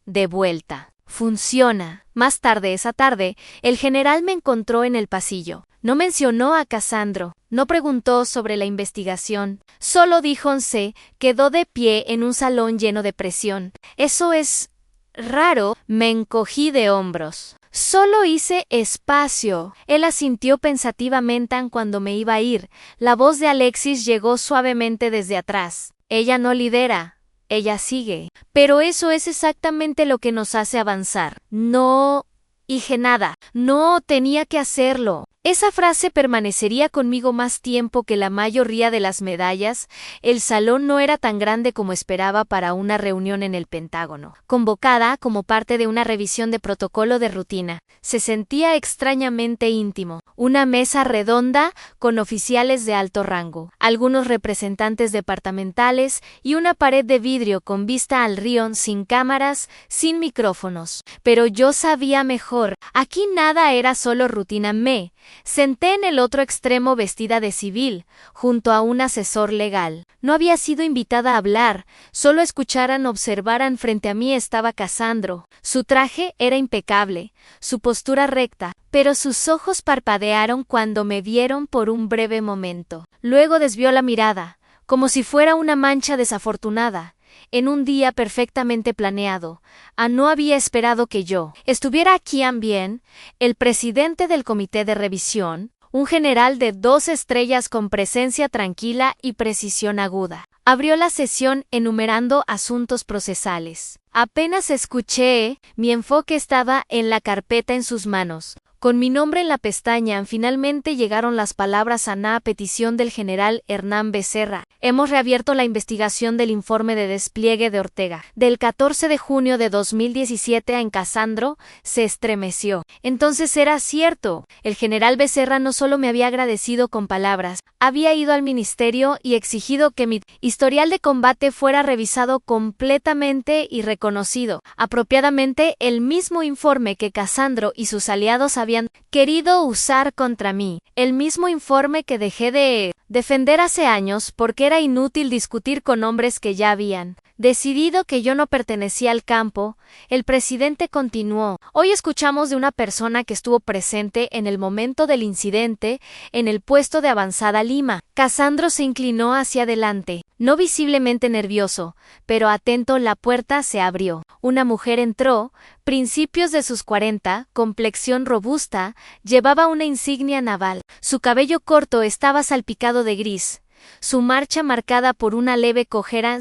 de vuelta. Funciona. Más tarde esa tarde, el general me encontró en el pasillo. No mencionó a Casandro, no preguntó sobre la investigación, solo dijo se quedó de pie en un salón lleno de presión. Eso es raro. Me encogí de hombros. Solo hice espacio. Él asintió pensativamente cuando me iba a ir. La voz de Alexis llegó suavemente desde atrás. Ella no lidera, ella sigue. Pero eso es exactamente lo que nos hace avanzar. No dije nada. No tenía que hacerlo. Esa frase permanecería conmigo más tiempo que la mayoría de las medallas. El salón no era tan grande como esperaba para una reunión en el Pentágono, convocada como parte de una revisión de protocolo de rutina. Se sentía extrañamente íntimo. Una mesa redonda con oficiales de alto rango, algunos representantes departamentales y una pared de vidrio con vista al río, sin cámaras, sin micrófonos. Pero yo sabía mejor. Aquí nada era solo rutina. Me senté en el otro extremo vestida de civil, junto a un asesor legal. No había sido invitada a hablar, solo escucharan, observaran. Frente a mí estaba Casandro. Su traje era impecable, su postura recta, pero sus ojos parpadearon cuando me vieron por un breve momento. Luego desvió la mirada, como si fuera una mancha desafortunada. En un día perfectamente planeado, no había esperado que yo estuviera aquí también. El presidente del comité de revisión, un general de 2 estrellas con presencia tranquila y precisión aguda, abrió la sesión enumerando asuntos procesales. Apenas escuché, mi enfoque estaba en la carpeta en sus manos. Con mi nombre en la pestaña, finalmente llegaron las palabras a petición del general Hernán Becerra. Hemos reabierto la investigación del informe de despliegue de Ortega. Del 14 de junio de 2017 en Casandro, se estremeció. Entonces era cierto. El general Becerra no solo me había agradecido con palabras, había ido al ministerio y exigido que mi historial de combate fuera revisado completamente y reconocido apropiadamente, el mismo informe que Casandro y sus aliados habían querido usar contra mí, el mismo informe que dejé de defender hace años porque era inútil discutir con hombres que ya habían decidido que yo no pertenecía al campo. El presidente continuó. Hoy escuchamos de una persona que estuvo presente en el momento del incidente en el puesto de avanzada Lima. Casandro se inclinó hacia adelante, no visiblemente nervioso, pero atento. La puerta se abrió. Una mujer entró, principios de sus 40, complexión robusta, llevaba una insignia naval. Su cabello corto estaba salpicado de gris. Su marcha marcada por una leve cojera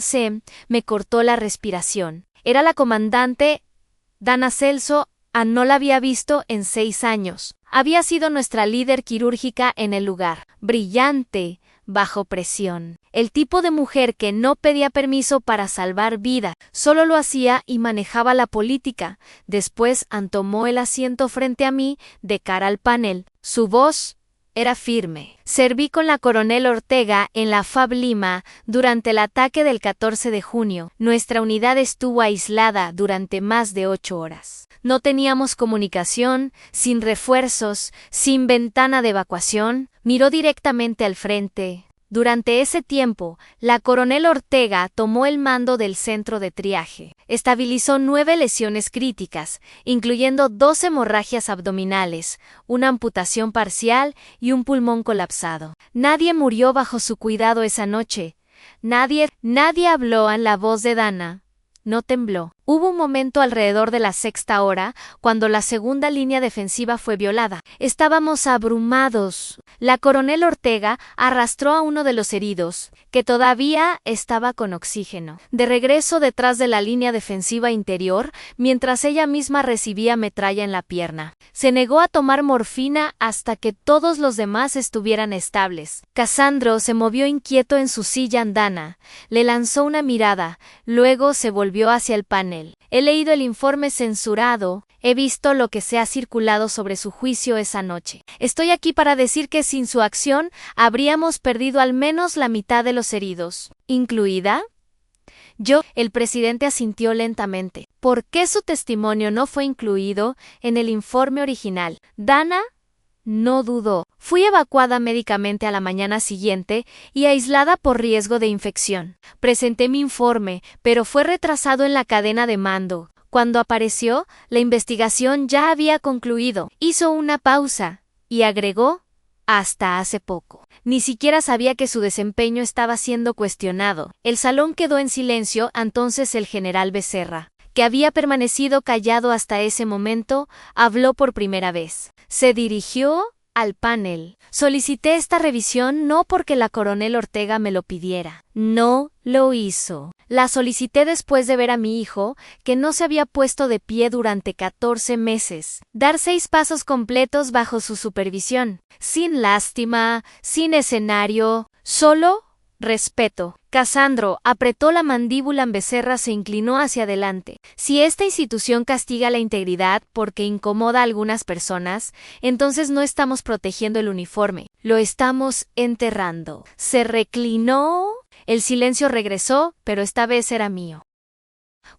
me cortó la respiración. Era la comandante Dana Celso. No la había visto en 6 años. Había sido nuestra líder quirúrgica en el lugar. Brillante, bajo presión. El tipo de mujer que no pedía permiso para salvar vida, solo lo hacía y manejaba la política. Después tomó el asiento frente a mí, de cara al panel. Su voz era firme. Serví con la coronel Ortega en la FAB Lima durante el ataque del 14 de junio. Nuestra unidad estuvo aislada durante más de 8 horas. No teníamos comunicación, sin refuerzos, sin ventana de evacuación. Miró directamente al frente. Durante ese tiempo, la coronel Ortega tomó el mando del centro de triaje. Estabilizó 9 lesiones críticas, incluyendo 2 hemorragias abdominales, una amputación parcial y un pulmón colapsado. Nadie murió bajo su cuidado esa noche. Nadie habló en la voz de Dana. No tembló. Hubo un momento alrededor de la 6ª hora, cuando la segunda línea defensiva fue violada. Estábamos abrumados. La coronel Ortega arrastró a uno de los heridos, que todavía estaba con oxígeno, de regreso detrás de la línea defensiva interior, mientras ella misma recibía metralla en la pierna. Se negó a tomar morfina hasta que todos los demás estuvieran estables. Casandro se movió inquieto en su silla andana, le lanzó una mirada, luego se volvió hacia el panel. He leído el informe censurado, he visto lo que se ha circulado sobre su juicio esa noche. Estoy aquí para decir que sin su acción habríamos perdido al menos la mitad de los heridos. ¿Incluida? Yo, el presidente asintió lentamente. ¿Por qué su testimonio no fue incluido en el informe original? Dana no dudó. Fui evacuada médicamente a la mañana siguiente y aislada por riesgo de infección. Presenté mi informe, pero fue retrasado en la cadena de mando. Cuando apareció, la investigación ya había concluido. Hizo una pausa y agregó, hasta hace poco. Ni siquiera sabía que su desempeño estaba siendo cuestionado. El salón quedó en silencio. Entonces el general Becerra, que había permanecido callado hasta ese momento, habló por primera vez. Se dirigió al panel. Solicité esta revisión no porque la coronel Ortega me lo pidiera. No lo hizo. La solicité después de ver a mi hijo, que no se había puesto de pie durante 14 meses, dar 6 pasos completos bajo su supervisión, sin lástima, sin escenario, solo respeto. Casandro apretó la mandíbula. Becerra se inclinó hacia adelante. Si esta institución castiga la integridad porque incomoda a algunas personas, entonces no estamos protegiendo el uniforme, lo estamos enterrando. Se reclinó. El silencio regresó, pero esta vez era mío.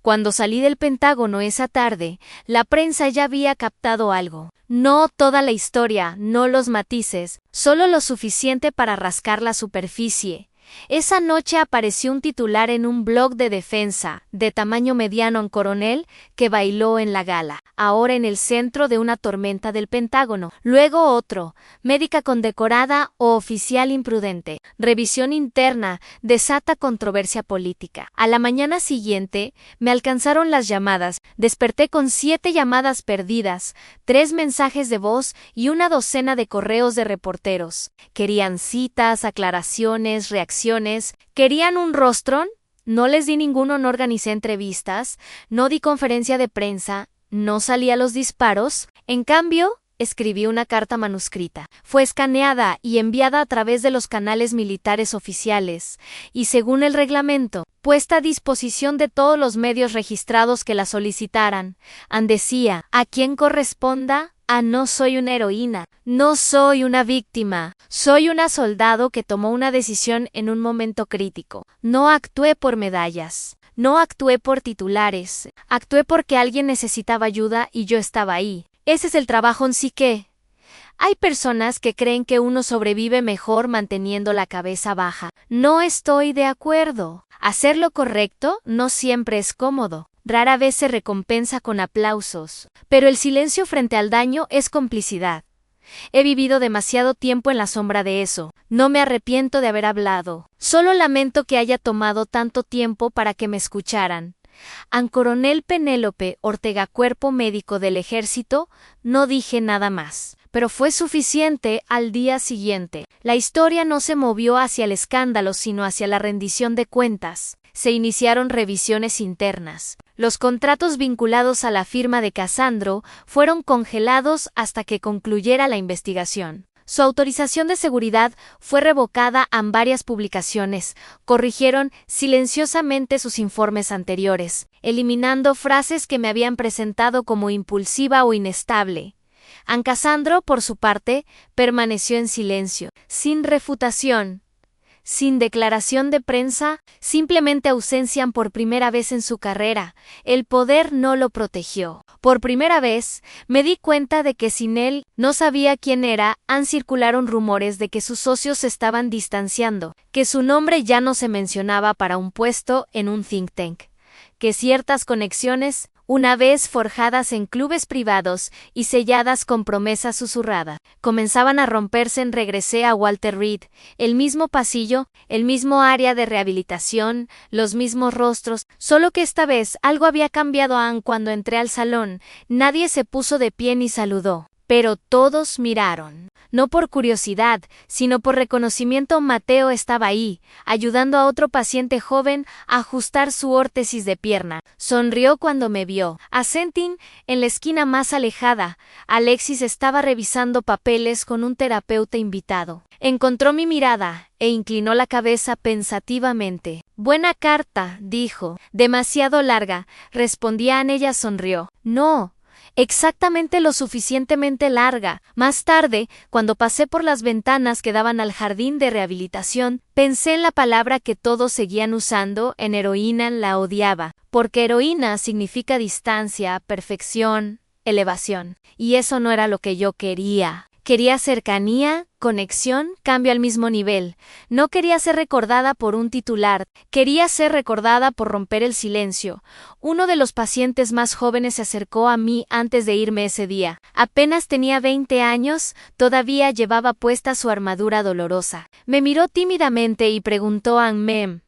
Cuando salí del Pentágono esa tarde, la prensa ya había captado algo. No toda la historia, no los matices, solo lo suficiente para rascar la superficie. Esa noche apareció un titular en un blog de defensa, de tamaño mediano en coronel, que bailó en la gala, ahora en el centro de una tormenta del Pentágono. Luego otro, médica condecorada o oficial imprudente. Revisión interna, desata controversia política. A la mañana siguiente, me alcanzaron las llamadas. Desperté con 7 llamadas perdidas, 3 mensajes de voz y una docena de correos de reporteros. Querían citas, aclaraciones, reacciones. ¿Querían un rostrón? No les di ninguno, no organicé entrevistas, no di conferencia de prensa, no salí a los disparos. En cambio, escribí una carta manuscrita. Fue escaneada y enviada a través de los canales militares oficiales, y según el reglamento, puesta a disposición de todos los medios registrados que la solicitaran. Decía, a quien corresponda. No soy una heroína, no soy una víctima, soy una soldado que tomó una decisión en un momento crítico. No actué por medallas, no actué por titulares, actué porque alguien necesitaba ayuda y yo estaba ahí. Ese es el trabajo en sí que. Hay personas que creen que uno sobrevive mejor manteniendo la cabeza baja. No estoy de acuerdo. Hacer lo correcto no siempre es cómodo. Rara vez se recompensa con aplausos, pero el silencio frente al daño es complicidad. He vivido demasiado tiempo en la sombra de eso. No me arrepiento de haber hablado. Solo lamento que haya tomado tanto tiempo para que me escucharan. Al coronel Penélope Ortega, cuerpo médico del ejército, no dije nada más. Pero fue suficiente. Al día siguiente, la historia no se movió hacia el escándalo, sino hacia la rendición de cuentas. Se iniciaron revisiones internas. Los contratos vinculados a la firma de Casandro fueron congelados hasta que concluyera la investigación. Su autorización de seguridad fue revocada en varias publicaciones. Corrigieron silenciosamente sus informes anteriores, eliminando frases que me habían presentado como impulsiva o inestable. Cassandro, por su parte, permaneció en silencio, sin refutación, sin declaración de prensa, simplemente ausencian por primera vez en su carrera. El poder no lo protegió. Por primera vez, me di cuenta de que sin él no sabía quién era. Circularon rumores de que sus socios se estaban distanciando, que su nombre ya no se mencionaba para un puesto en un think tank, que ciertas conexiones, una vez forjadas en clubes privados y selladas con promesas susurradas, comenzaban a romperse. Regresé a Walter Reed, el mismo pasillo, el mismo área de rehabilitación, los mismos rostros, solo que esta vez algo había cambiado. Cuando entré al salón, nadie se puso de pie ni saludó, pero todos miraron. No por curiosidad, sino por reconocimiento. Mateo estaba ahí, ayudando a otro paciente joven a ajustar su órtesis de pierna. Sonrió cuando me vio. Sentin, en la esquina más alejada, Alexis estaba revisando papeles con un terapeuta invitado. Encontró mi mirada e inclinó la cabeza pensativamente. Buena carta, dijo. Demasiado larga, respondí. Ella sonrió. No. Exactamente lo suficientemente larga. Más tarde, cuando pasé por las ventanas que daban al jardín de rehabilitación, pensé en la palabra que todos seguían usando. En heroína la odiaba, porque heroína significa distancia, perfección, elevación. Y eso no era lo que yo quería. Quería cercanía, conexión, cambio al mismo nivel. No quería ser recordada por un titular, quería ser recordada por romper el silencio. Uno de los pacientes más jóvenes se acercó a mí antes de irme ese día. Apenas tenía 20 años, todavía llevaba puesta su armadura dolorosa. Me miró tímidamente y preguntó a Mem: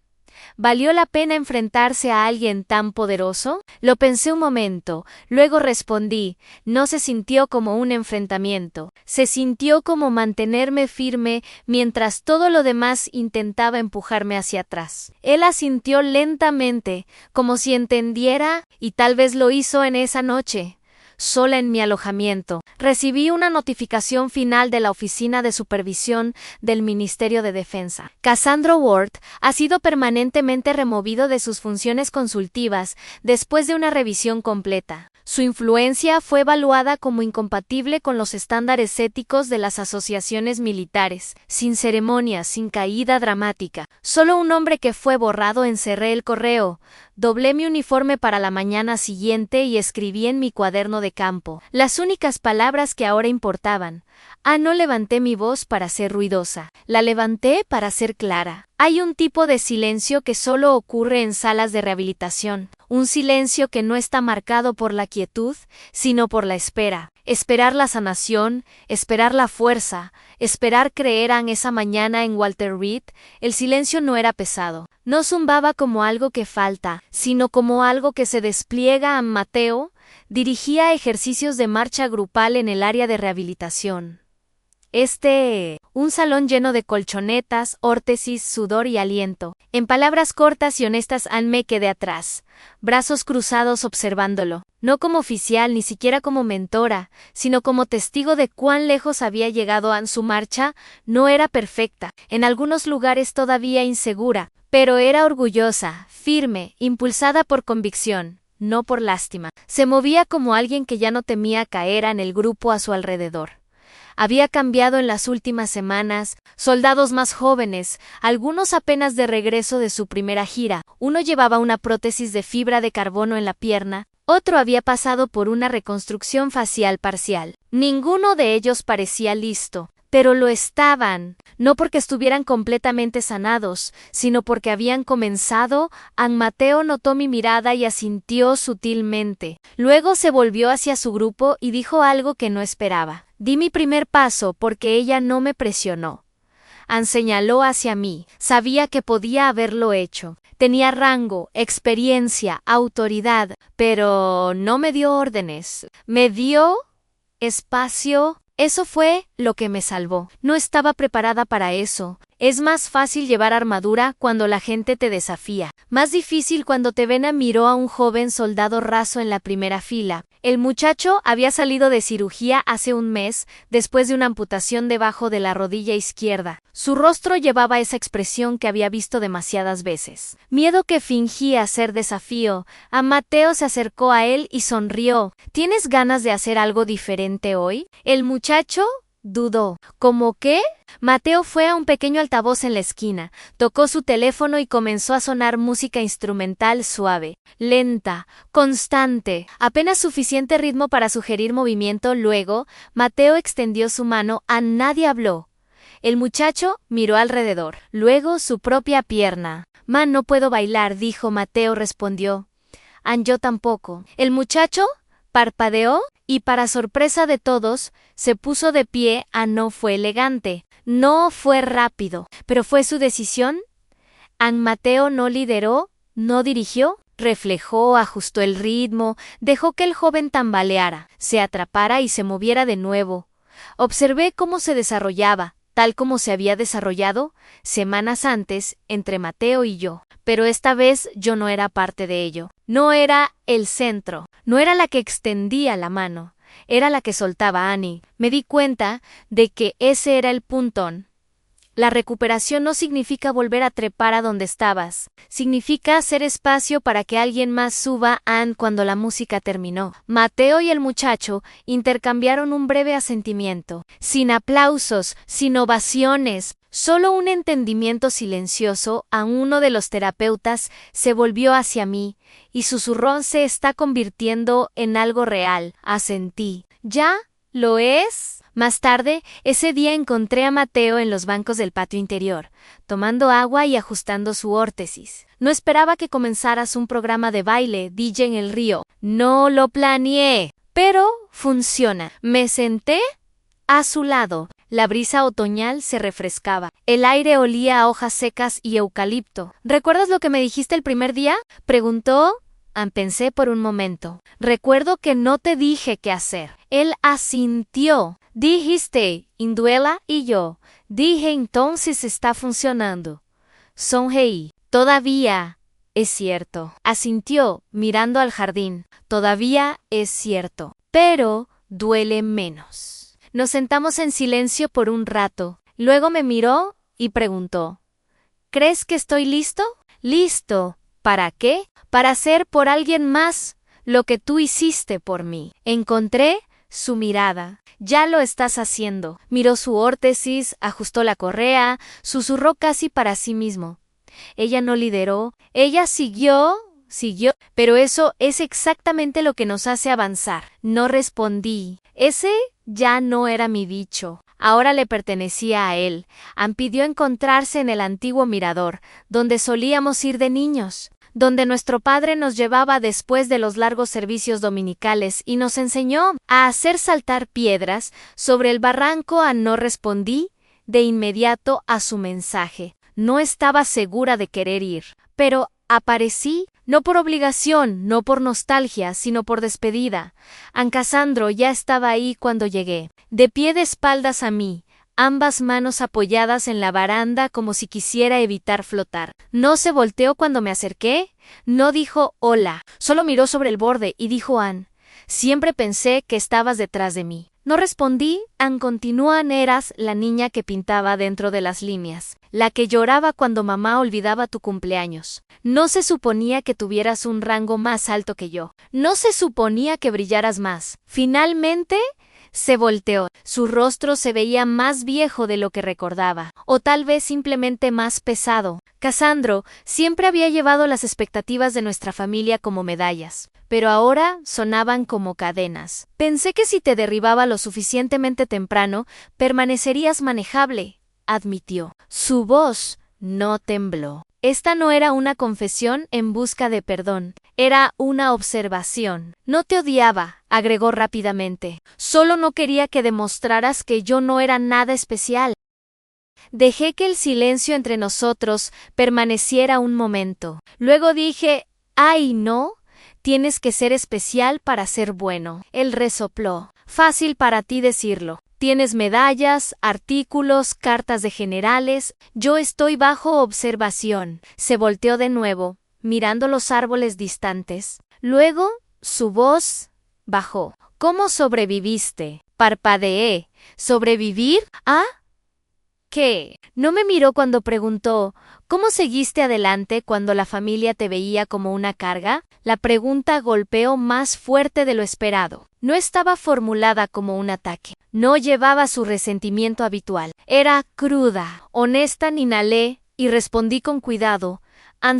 ¿valió la pena enfrentarse a alguien tan poderoso? Lo pensé un momento, luego respondí. No se sintió como un enfrentamiento, se sintió como mantenerme firme mientras todo lo demás intentaba empujarme hacia atrás. Él asintió lentamente, como si entendiera, y tal vez lo hizo en esa noche. Sola en mi alojamiento, recibí una notificación final de la Oficina de Supervisión del Ministerio de Defensa. Cassandro Ward ha sido permanentemente removido de sus funciones consultivas después de una revisión completa. Su influencia fue evaluada como incompatible con los estándares éticos de las asociaciones militares. Sin ceremonias, sin caída dramática. Solo un nombre que fue borrado. Encerré el correo. Doblé mi uniforme para la mañana siguiente y escribí en mi cuaderno de campo las únicas palabras que ahora importaban. No levanté mi voz para ser ruidosa, la levanté para ser clara. Hay un tipo de silencio que solo ocurre en salas de rehabilitación, un silencio que no está marcado por la quietud, sino por la espera. Esperar la sanación, esperar la fuerza, esperar creer. Esa mañana en Walter Reed, el silencio no era pesado. No zumbaba como algo que falta, sino como algo que se despliega. Mateo dirigía ejercicios de marcha grupal en el área de rehabilitación. Un salón lleno de colchonetas, órtesis, sudor y aliento. En palabras cortas y honestas, me quedé atrás, brazos cruzados observándolo, no como oficial ni siquiera como mentora, sino como testigo de cuán lejos había llegado. Su marcha no era perfecta, en algunos lugares todavía insegura, pero era orgullosa, firme, impulsada por convicción, no por lástima. Se movía como alguien que ya no temía caer en el grupo a su alrededor. Había cambiado en las últimas semanas, soldados más jóvenes, algunos apenas de regreso de su primera gira. Uno llevaba una prótesis de fibra de carbono en la pierna, otro había pasado por una reconstrucción facial parcial. Ninguno de ellos parecía listo, pero lo estaban, no porque estuvieran completamente sanados, sino porque habían comenzado. Mateo notó mi mirada y asintió sutilmente. Luego se volvió hacia su grupo y dijo algo que no esperaba. Di mi primer paso porque ella no me presionó. Señaló hacia mí. Sabía que podía haberlo hecho. Tenía rango, experiencia, autoridad, pero no me dio órdenes. Me dio espacio. Eso fue lo que me salvó. No estaba preparada para eso. Es más fácil llevar armadura cuando la gente te desafía. Más difícil cuando te ven. Miró a un joven soldado raso en la primera fila. El muchacho había salido de cirugía hace un mes, después de una amputación debajo de la rodilla izquierda. Su rostro llevaba esa expresión que había visto demasiadas veces. Miedo que fingía ser desafío. A Mateo se acercó a él y sonrió. ¿Tienes ganas de hacer algo diferente hoy? El muchacho dudó. ¿Cómo qué? Mateo fue a un pequeño altavoz en la esquina, tocó su teléfono y comenzó a sonar música instrumental suave, lenta, constante, apenas suficiente ritmo para sugerir movimiento. Luego, Mateo extendió su mano. Nadie habló. El muchacho miró alrededor, luego su propia pierna. No puedo bailar, dijo. Mateo respondió. Yo tampoco. El muchacho parpadeó y, para sorpresa de todos, se puso de pie. No fue elegante, no fue rápido, pero fue su decisión. Mateo no lideró, no dirigió, reflejó, ajustó el ritmo, dejó que el joven tambaleara, se atrapara y se moviera de nuevo. Observé cómo se desarrollaba, tal como se había desarrollado semanas antes entre Mateo y yo. Pero esta vez yo no era parte de ello. No era el centro, no era la que extendía la mano, era la que soltaba a Annie. Me di cuenta de que ese era el puntón. La recuperación no significa volver a trepar a donde estabas. Significa hacer espacio para que alguien más suba. Cuando la música terminó, Mateo y el muchacho intercambiaron un breve asentimiento. Sin aplausos, sin ovaciones, solo un entendimiento silencioso. Uno de los terapeutas se volvió hacia mí y susurró: se está convirtiendo en algo real. Asentí. ¿Ya lo es? Más tarde, ese día encontré a Mateo en los bancos del patio interior, tomando agua y ajustando su órtesis. No esperaba que comenzaras un programa de baile, DJ en el río. No lo planeé, pero funciona. Me senté a su lado. La brisa otoñal se refrescaba. El aire olía a hojas secas y eucalipto. ¿Recuerdas lo que me dijiste el primer día?, preguntó. Pensé por un momento. Recuerdo que no te dije qué hacer. Él asintió. Dijiste, Induela, y yo dije: entonces está funcionando. Sonreí. Todavía es cierto. Asintió, mirando al jardín. Todavía es cierto, pero duele menos. Nos sentamos en silencio por un rato. Luego me miró y preguntó: ¿crees que estoy listo? ¿Listo? ¿Para qué? Para hacer por alguien más lo que tú hiciste por mí. Encontré su mirada. Ya lo estás haciendo. Miró su órtesis, ajustó la correa, susurró casi para sí mismo. Ella no lideró, ella siguió, pero eso es exactamente lo que nos hace avanzar. No respondí. Ese ya no era mi bicho. Ahora le pertenecía a él. Pidió encontrarse en el antiguo mirador, donde solíamos ir de niños, donde nuestro padre nos llevaba después de los largos servicios dominicales y nos enseñó a hacer saltar piedras sobre el barranco. No respondí de inmediato a su mensaje. No estaba segura de querer ir, pero aparecí, no por obligación, no por nostalgia, sino por despedida. Cassandro ya estaba ahí cuando llegué, de pie de espaldas a mí, ambas manos apoyadas en la baranda como si quisiera evitar flotar. No se volteó cuando me acerqué, no dijo hola, solo miró sobre el borde y dijo: siempre pensé que estabas detrás de mí. No respondí. Continuó: eras la niña que pintaba dentro de las líneas, la que lloraba cuando mamá olvidaba tu cumpleaños. No se suponía que tuvieras un rango más alto que yo. No se suponía que brillaras más. Finalmente se volteó. Su rostro se veía más viejo de lo que recordaba, o tal vez simplemente más pesado. Cassandro siempre había llevado las expectativas de nuestra familia como medallas, pero ahora sonaban como cadenas. Pensé que si te derribaba lo suficientemente temprano, permanecerías manejable, admitió. Su voz no tembló. Esta no era una confesión en busca de perdón, era una observación. No te odiaba, agregó rápidamente. Solo no quería que demostraras que yo no era nada especial. Dejé que el silencio entre nosotros permaneciera un momento. Luego dije: ¡ay, no! Tienes que ser especial para ser bueno. Él resopló. Fácil para ti decirlo, Tienes medallas, artículos, cartas de generales. Yo estoy bajo observación. Se volteó de nuevo, mirando los árboles distantes. Luego, su voz bajó. ¿Cómo sobreviviste? Parpadeé. ¿Sobrevivir? ¿Ah? ¿Qué? No me miró cuando preguntó, ¿cómo seguiste adelante cuando la familia te veía como una carga? La pregunta golpeó más fuerte de lo esperado. No estaba formulada como un ataque. No llevaba su resentimiento habitual. Era cruda, honesta. Inhalé y respondí con cuidado.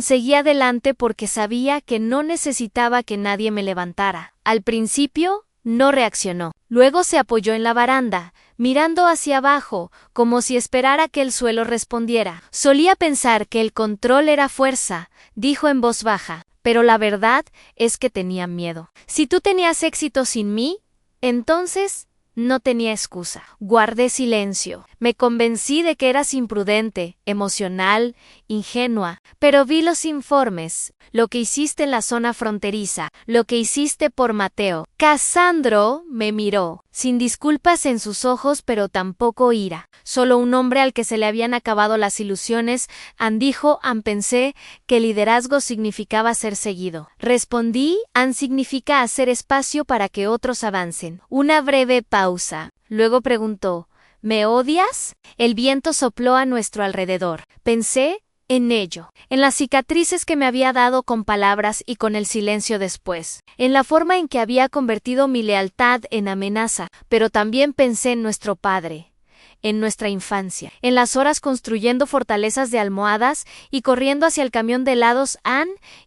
Seguí adelante porque sabía que no necesitaba que nadie me levantara. Al principio, no reaccionó. Luego se apoyó en la baranda, mirando hacia abajo, como si esperara que el suelo respondiera. Solía pensar que el control era fuerza, dijo en voz baja, pero la verdad es que tenía miedo. Si tú tenías éxito sin mí, entonces no tenía excusa. Guardé silencio. Me convencí de que eras imprudente, emocional, ingenua, pero vi los informes, lo que hiciste en la zona fronteriza, lo que hiciste por Mateo. Casandro me miró, sin disculpas en sus ojos, pero tampoco ira. Solo un hombre al que se le habían acabado las ilusiones. Dijo. Pensé que liderazgo significaba ser seguido. Respondí. Significa hacer espacio para que otros avancen. Una breve pausa. Luego preguntó, ¿me odias? El viento sopló a nuestro alrededor. Pensé en ello, en las cicatrices que me había dado con palabras y con el silencio después, en la forma en que había convertido mi lealtad en amenaza, pero también pensé en nuestro padre, en nuestra infancia, en las horas construyendo fortalezas de almohadas y corriendo hacia el camión de helados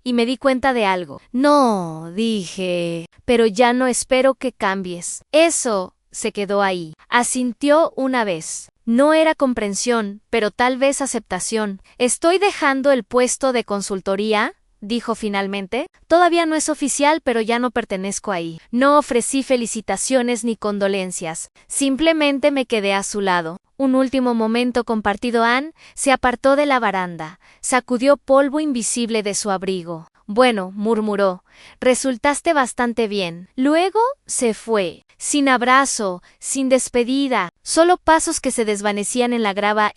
y me di cuenta de algo. No, dije, pero ya no espero que cambies. Eso se quedó ahí. Asintió una vez. No era comprensión, pero tal vez aceptación. Estoy dejando el puesto de consultoría, dijo finalmente. Todavía no es oficial, pero ya no pertenezco ahí. No ofrecí felicitaciones ni condolencias. Simplemente me quedé a su lado. Un último momento compartido. Se apartó de la baranda. Sacudió polvo invisible de su abrigo. Bueno, murmuró, resultaste bastante bien. Luego se fue, sin abrazo, sin despedida, solo pasos que se desvanecían en la grava.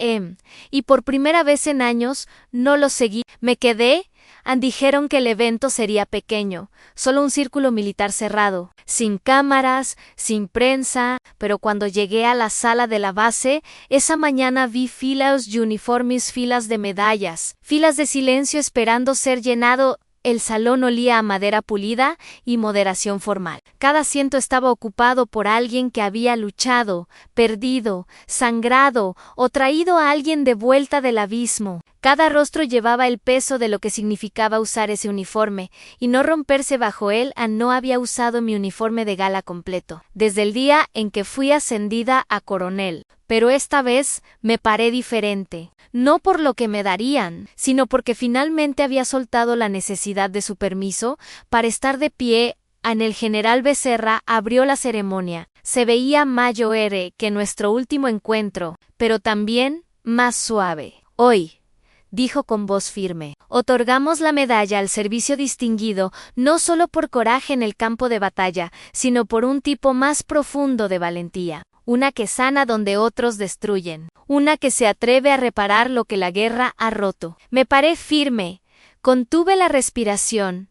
Y por primera vez en años no los seguí. Me quedé. Dijeron que el evento sería pequeño, solo un círculo militar cerrado, sin cámaras, sin prensa, pero cuando llegué a la sala de la base, esa mañana vi filas de uniformes, filas de medallas, filas de silencio esperando ser llenado. El salón olía a madera pulida y moderación formal. Cada asiento estaba ocupado por alguien que había luchado, perdido, sangrado o traído a alguien de vuelta del abismo. Cada rostro llevaba el peso de lo que significaba usar ese uniforme y no romperse bajo él. No había usado mi uniforme de gala completo desde el día en que fui ascendida a coronel. Pero esta vez me paré diferente, no por lo que me darían, sino porque finalmente había soltado la necesidad de su permiso para estar de pie. El general Becerra abrió la ceremonia. Se veía mayor que nuestro último encuentro, pero también más suave. Hoy, dijo con voz firme, otorgamos la medalla al servicio distinguido no solo por coraje en el campo de batalla, sino por un tipo más profundo de valentía. Una que sana donde otros destruyen. Una que se atreve a reparar lo que la guerra ha roto. Me paré firme. Contuve la respiración.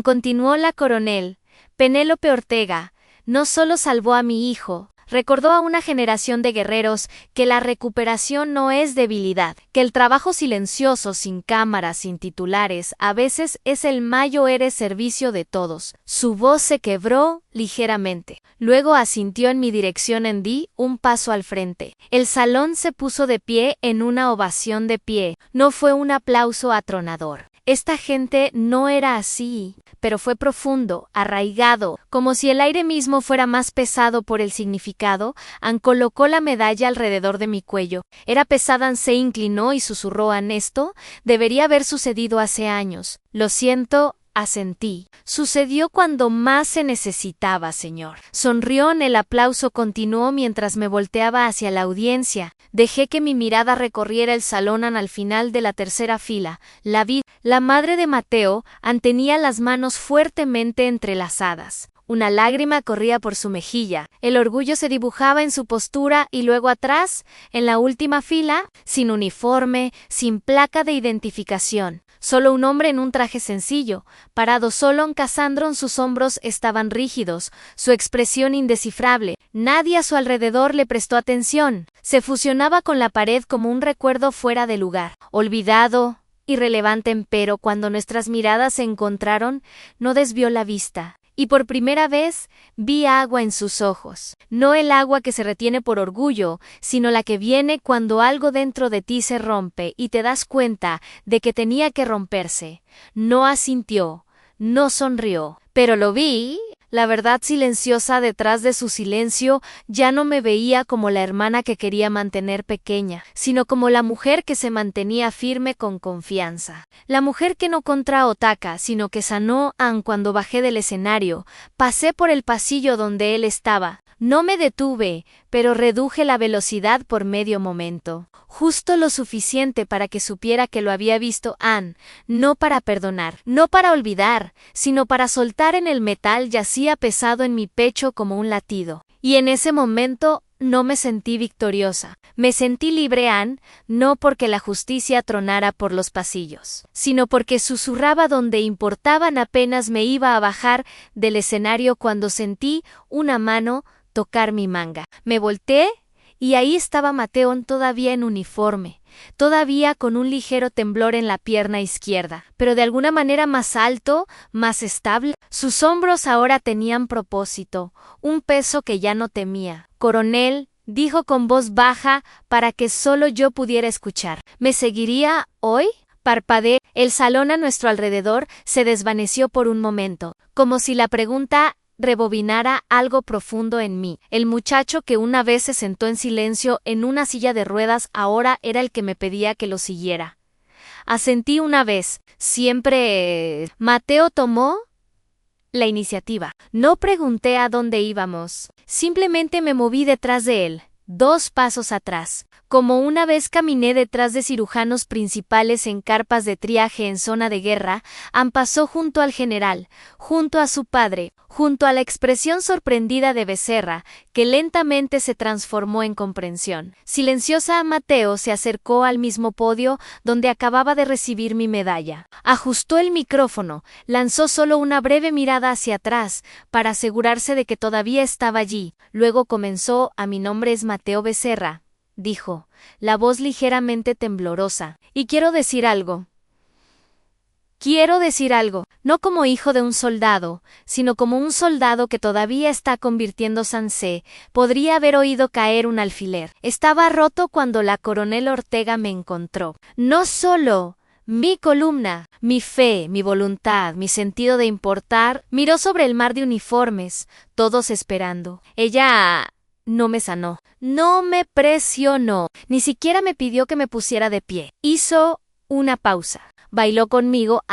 Continuó la coronel. Penélope Ortega no solo salvó a mi hijo, recordó a una generación de guerreros que la recuperación no es debilidad, que el trabajo silencioso, sin cámaras, sin titulares, a veces es el mayor servicio de todos. Su voz se quebró ligeramente. Luego asintió en mi dirección. Di un paso al frente. El salón se puso de pie en una ovación de pie. No fue un aplauso atronador. Esta gente no era así, pero fue profundo, arraigado, como si el aire mismo fuera más pesado por el significado. Colocó la medalla alrededor de mi cuello. Era pesada. Se inclinó y susurró. Esto debería haber sucedido hace años. Lo siento. Asentí. Sucedió cuando más se necesitaba, señor. Sonrió. El aplauso continuó mientras me volteaba hacia la audiencia. Dejé que mi mirada recorriera el salón. Al final de la tercera fila, la vi. La madre de Mateo tenía las manos fuertemente entrelazadas. Una lágrima corría por su mejilla, el orgullo se dibujaba en su postura y luego atrás, en la última fila, sin uniforme, sin placa de identificación. Solo un hombre en un traje sencillo, parado solo en Casandron, sus hombros estaban rígidos, su expresión indescifrable. Nadie a su alrededor le prestó atención. Se fusionaba con la pared como un recuerdo fuera de lugar, olvidado, irrelevante, empero cuando nuestras miradas se encontraron, no desvió la vista. Y por primera vez vi agua en sus ojos. No el agua que se retiene por orgullo, sino la que viene cuando algo dentro de ti se rompe y te das cuenta de que tenía que romperse. No asintió, no sonrió, pero lo vi. La verdad silenciosa detrás de su silencio ya no me veía como la hermana que quería mantener pequeña, sino como la mujer que se mantenía firme con confianza. La mujer que no contraataca, sino que sanó. Cuando bajé del escenario, pasé por el pasillo donde él estaba. No me detuve, pero reduje la velocidad por medio momento. Justo lo suficiente para que supiera que lo había visto no para perdonar, no para olvidar, sino para soltar. En el metal yacía pesado en mi pecho como un latido. Y en ese momento no me sentí victoriosa. Me sentí libre, no porque la justicia tronara por los pasillos, sino porque susurraba donde importaban. Apenas me iba a bajar del escenario cuando sentí una mano tocar mi manga. Me volteé y ahí estaba Mateo, todavía en uniforme, todavía con un ligero temblor en la pierna izquierda, pero de alguna manera más alto, más estable. Sus hombros ahora tenían propósito, un peso que ya no temía. «Coronel», dijo con voz baja para que solo yo pudiera escuchar, «¿me seguiría hoy?» Parpadeé. El salón a nuestro alrededor se desvaneció por un momento, como si la pregunta rebobinara algo profundo en mí. El muchacho que una vez se sentó en silencio en una silla de ruedas ahora era el que me pedía que lo siguiera. Asentí una vez, siempre. Mateo tomó la iniciativa. No pregunté a dónde íbamos, simplemente me moví detrás de él, 2 pasos atrás. Como una vez caminé detrás de cirujanos principales en carpas de triaje en zona de guerra, pasó junto al general, junto a su padre, junto a la expresión sorprendida de Becerra, que lentamente se transformó en comprensión. Silenciosa, Mateo se acercó al mismo podio donde acababa de recibir mi medalla. Ajustó el micrófono, lanzó solo una breve mirada hacia atrás para asegurarse de que todavía estaba allí. Luego comenzó: «A mi nombre es Mateo Becerra», dijo, la voz ligeramente temblorosa, «y quiero decir algo. Quiero decir algo, no como hijo de un soldado, sino como un soldado que todavía está convirtiéndose. Podría haber oído caer un alfiler. Estaba roto cuando la coronel Ortega me encontró. No solo mi columna, mi fe, mi voluntad, mi sentido de importar, miró sobre el mar de uniformes, todos esperando. Ella no me sanó, no me presionó, ni siquiera me pidió que me pusiera de pie. Hizo una pausa. Bailó conmigo,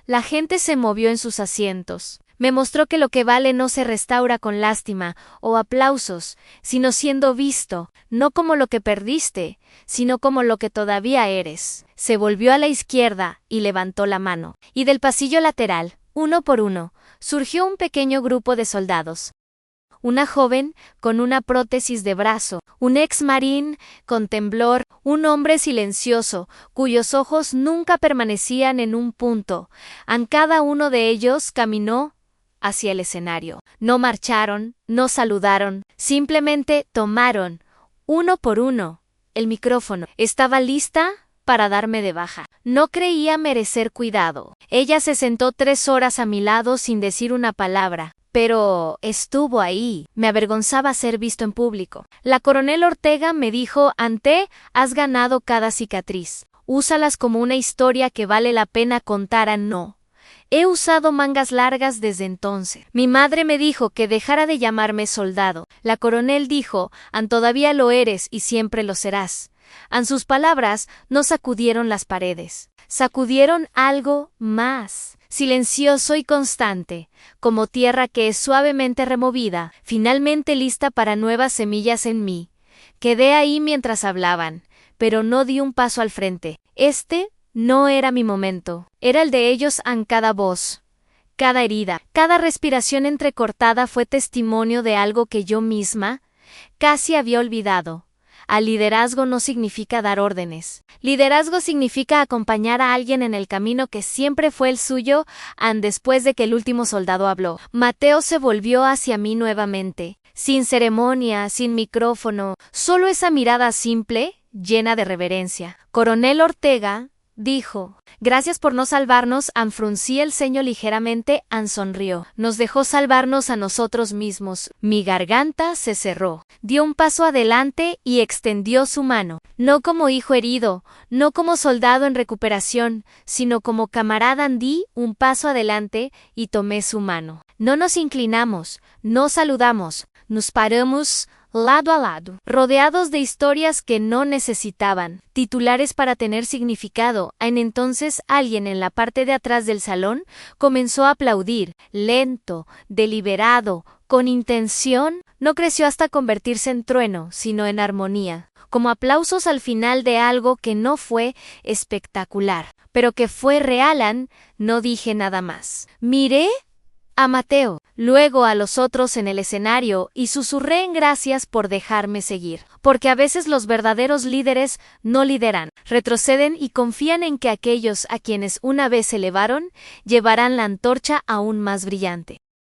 La gente se movió en sus asientos. Me mostró que lo que vale no se restaura con lástima o aplausos, sino siendo visto, no como lo que perdiste, sino como lo que todavía eres. Se volvió a la izquierda y levantó la mano. Y del pasillo lateral, uno por uno, surgió un pequeño grupo de soldados. Una joven con una prótesis de brazo, un ex marín con temblor, un hombre silencioso, cuyos ojos nunca permanecían en un punto. Cada uno de ellos caminó hacia el escenario. No marcharon, no saludaron, simplemente tomaron, uno por uno, el micrófono. Estaba lista para darme de baja. No creía merecer cuidado. Ella se sentó 3 horas a mi lado sin decir una palabra. Pero estuvo ahí. Me avergonzaba ser visto en público. La coronel Ortega me dijo: has ganado cada cicatriz. Úsalas como una historia que vale la pena contar. No. He usado mangas largas desde entonces. Mi madre me dijo que dejara de llamarme soldado. La coronel dijo: todavía lo eres y siempre lo serás. Sus palabras no sacudieron las paredes. Sacudieron algo más. Silencioso y constante, como tierra que es suavemente removida, finalmente lista para nuevas semillas en mí. Quedé ahí mientras hablaban, pero no di un paso al frente. No era mi momento, era el de ellos. Cada voz, Cada herida, cada respiración entrecortada fue testimonio de algo que yo misma casi había olvidado. Al liderazgo no significa dar órdenes. Liderazgo significa acompañar a alguien en el camino que siempre fue el suyo, después de que el último soldado habló. Mateo se volvió hacia mí nuevamente, sin ceremonia, sin micrófono, solo esa mirada simple, llena de reverencia. Coronel Ortega dijo: «Gracias por no salvarnos». Fruncí el ceño ligeramente. Sonrió. «Nos dejó salvarnos a nosotros mismos». Mi garganta se cerró. Dio un paso adelante y extendió su mano. No como hijo herido, no como soldado en recuperación, sino como camarada. Di un paso adelante y tomé su mano. No nos inclinamos, no saludamos, nos paramos lado a lado, rodeados de historias que no necesitaban titulares para tener significado. Entonces alguien en la parte de atrás del salón comenzó a aplaudir, lento, deliberado, con intención. No creció hasta convertirse en trueno, sino en armonía, como aplausos al final de algo que no fue espectacular, pero que fue real. No dije nada más. Miré a Mateo, luego a los otros en el escenario y susurré en gracias por dejarme seguir. Porque a veces los verdaderos líderes no lideran, retroceden y confían en que aquellos a quienes una vez elevaron llevarán la antorcha aún más brillante.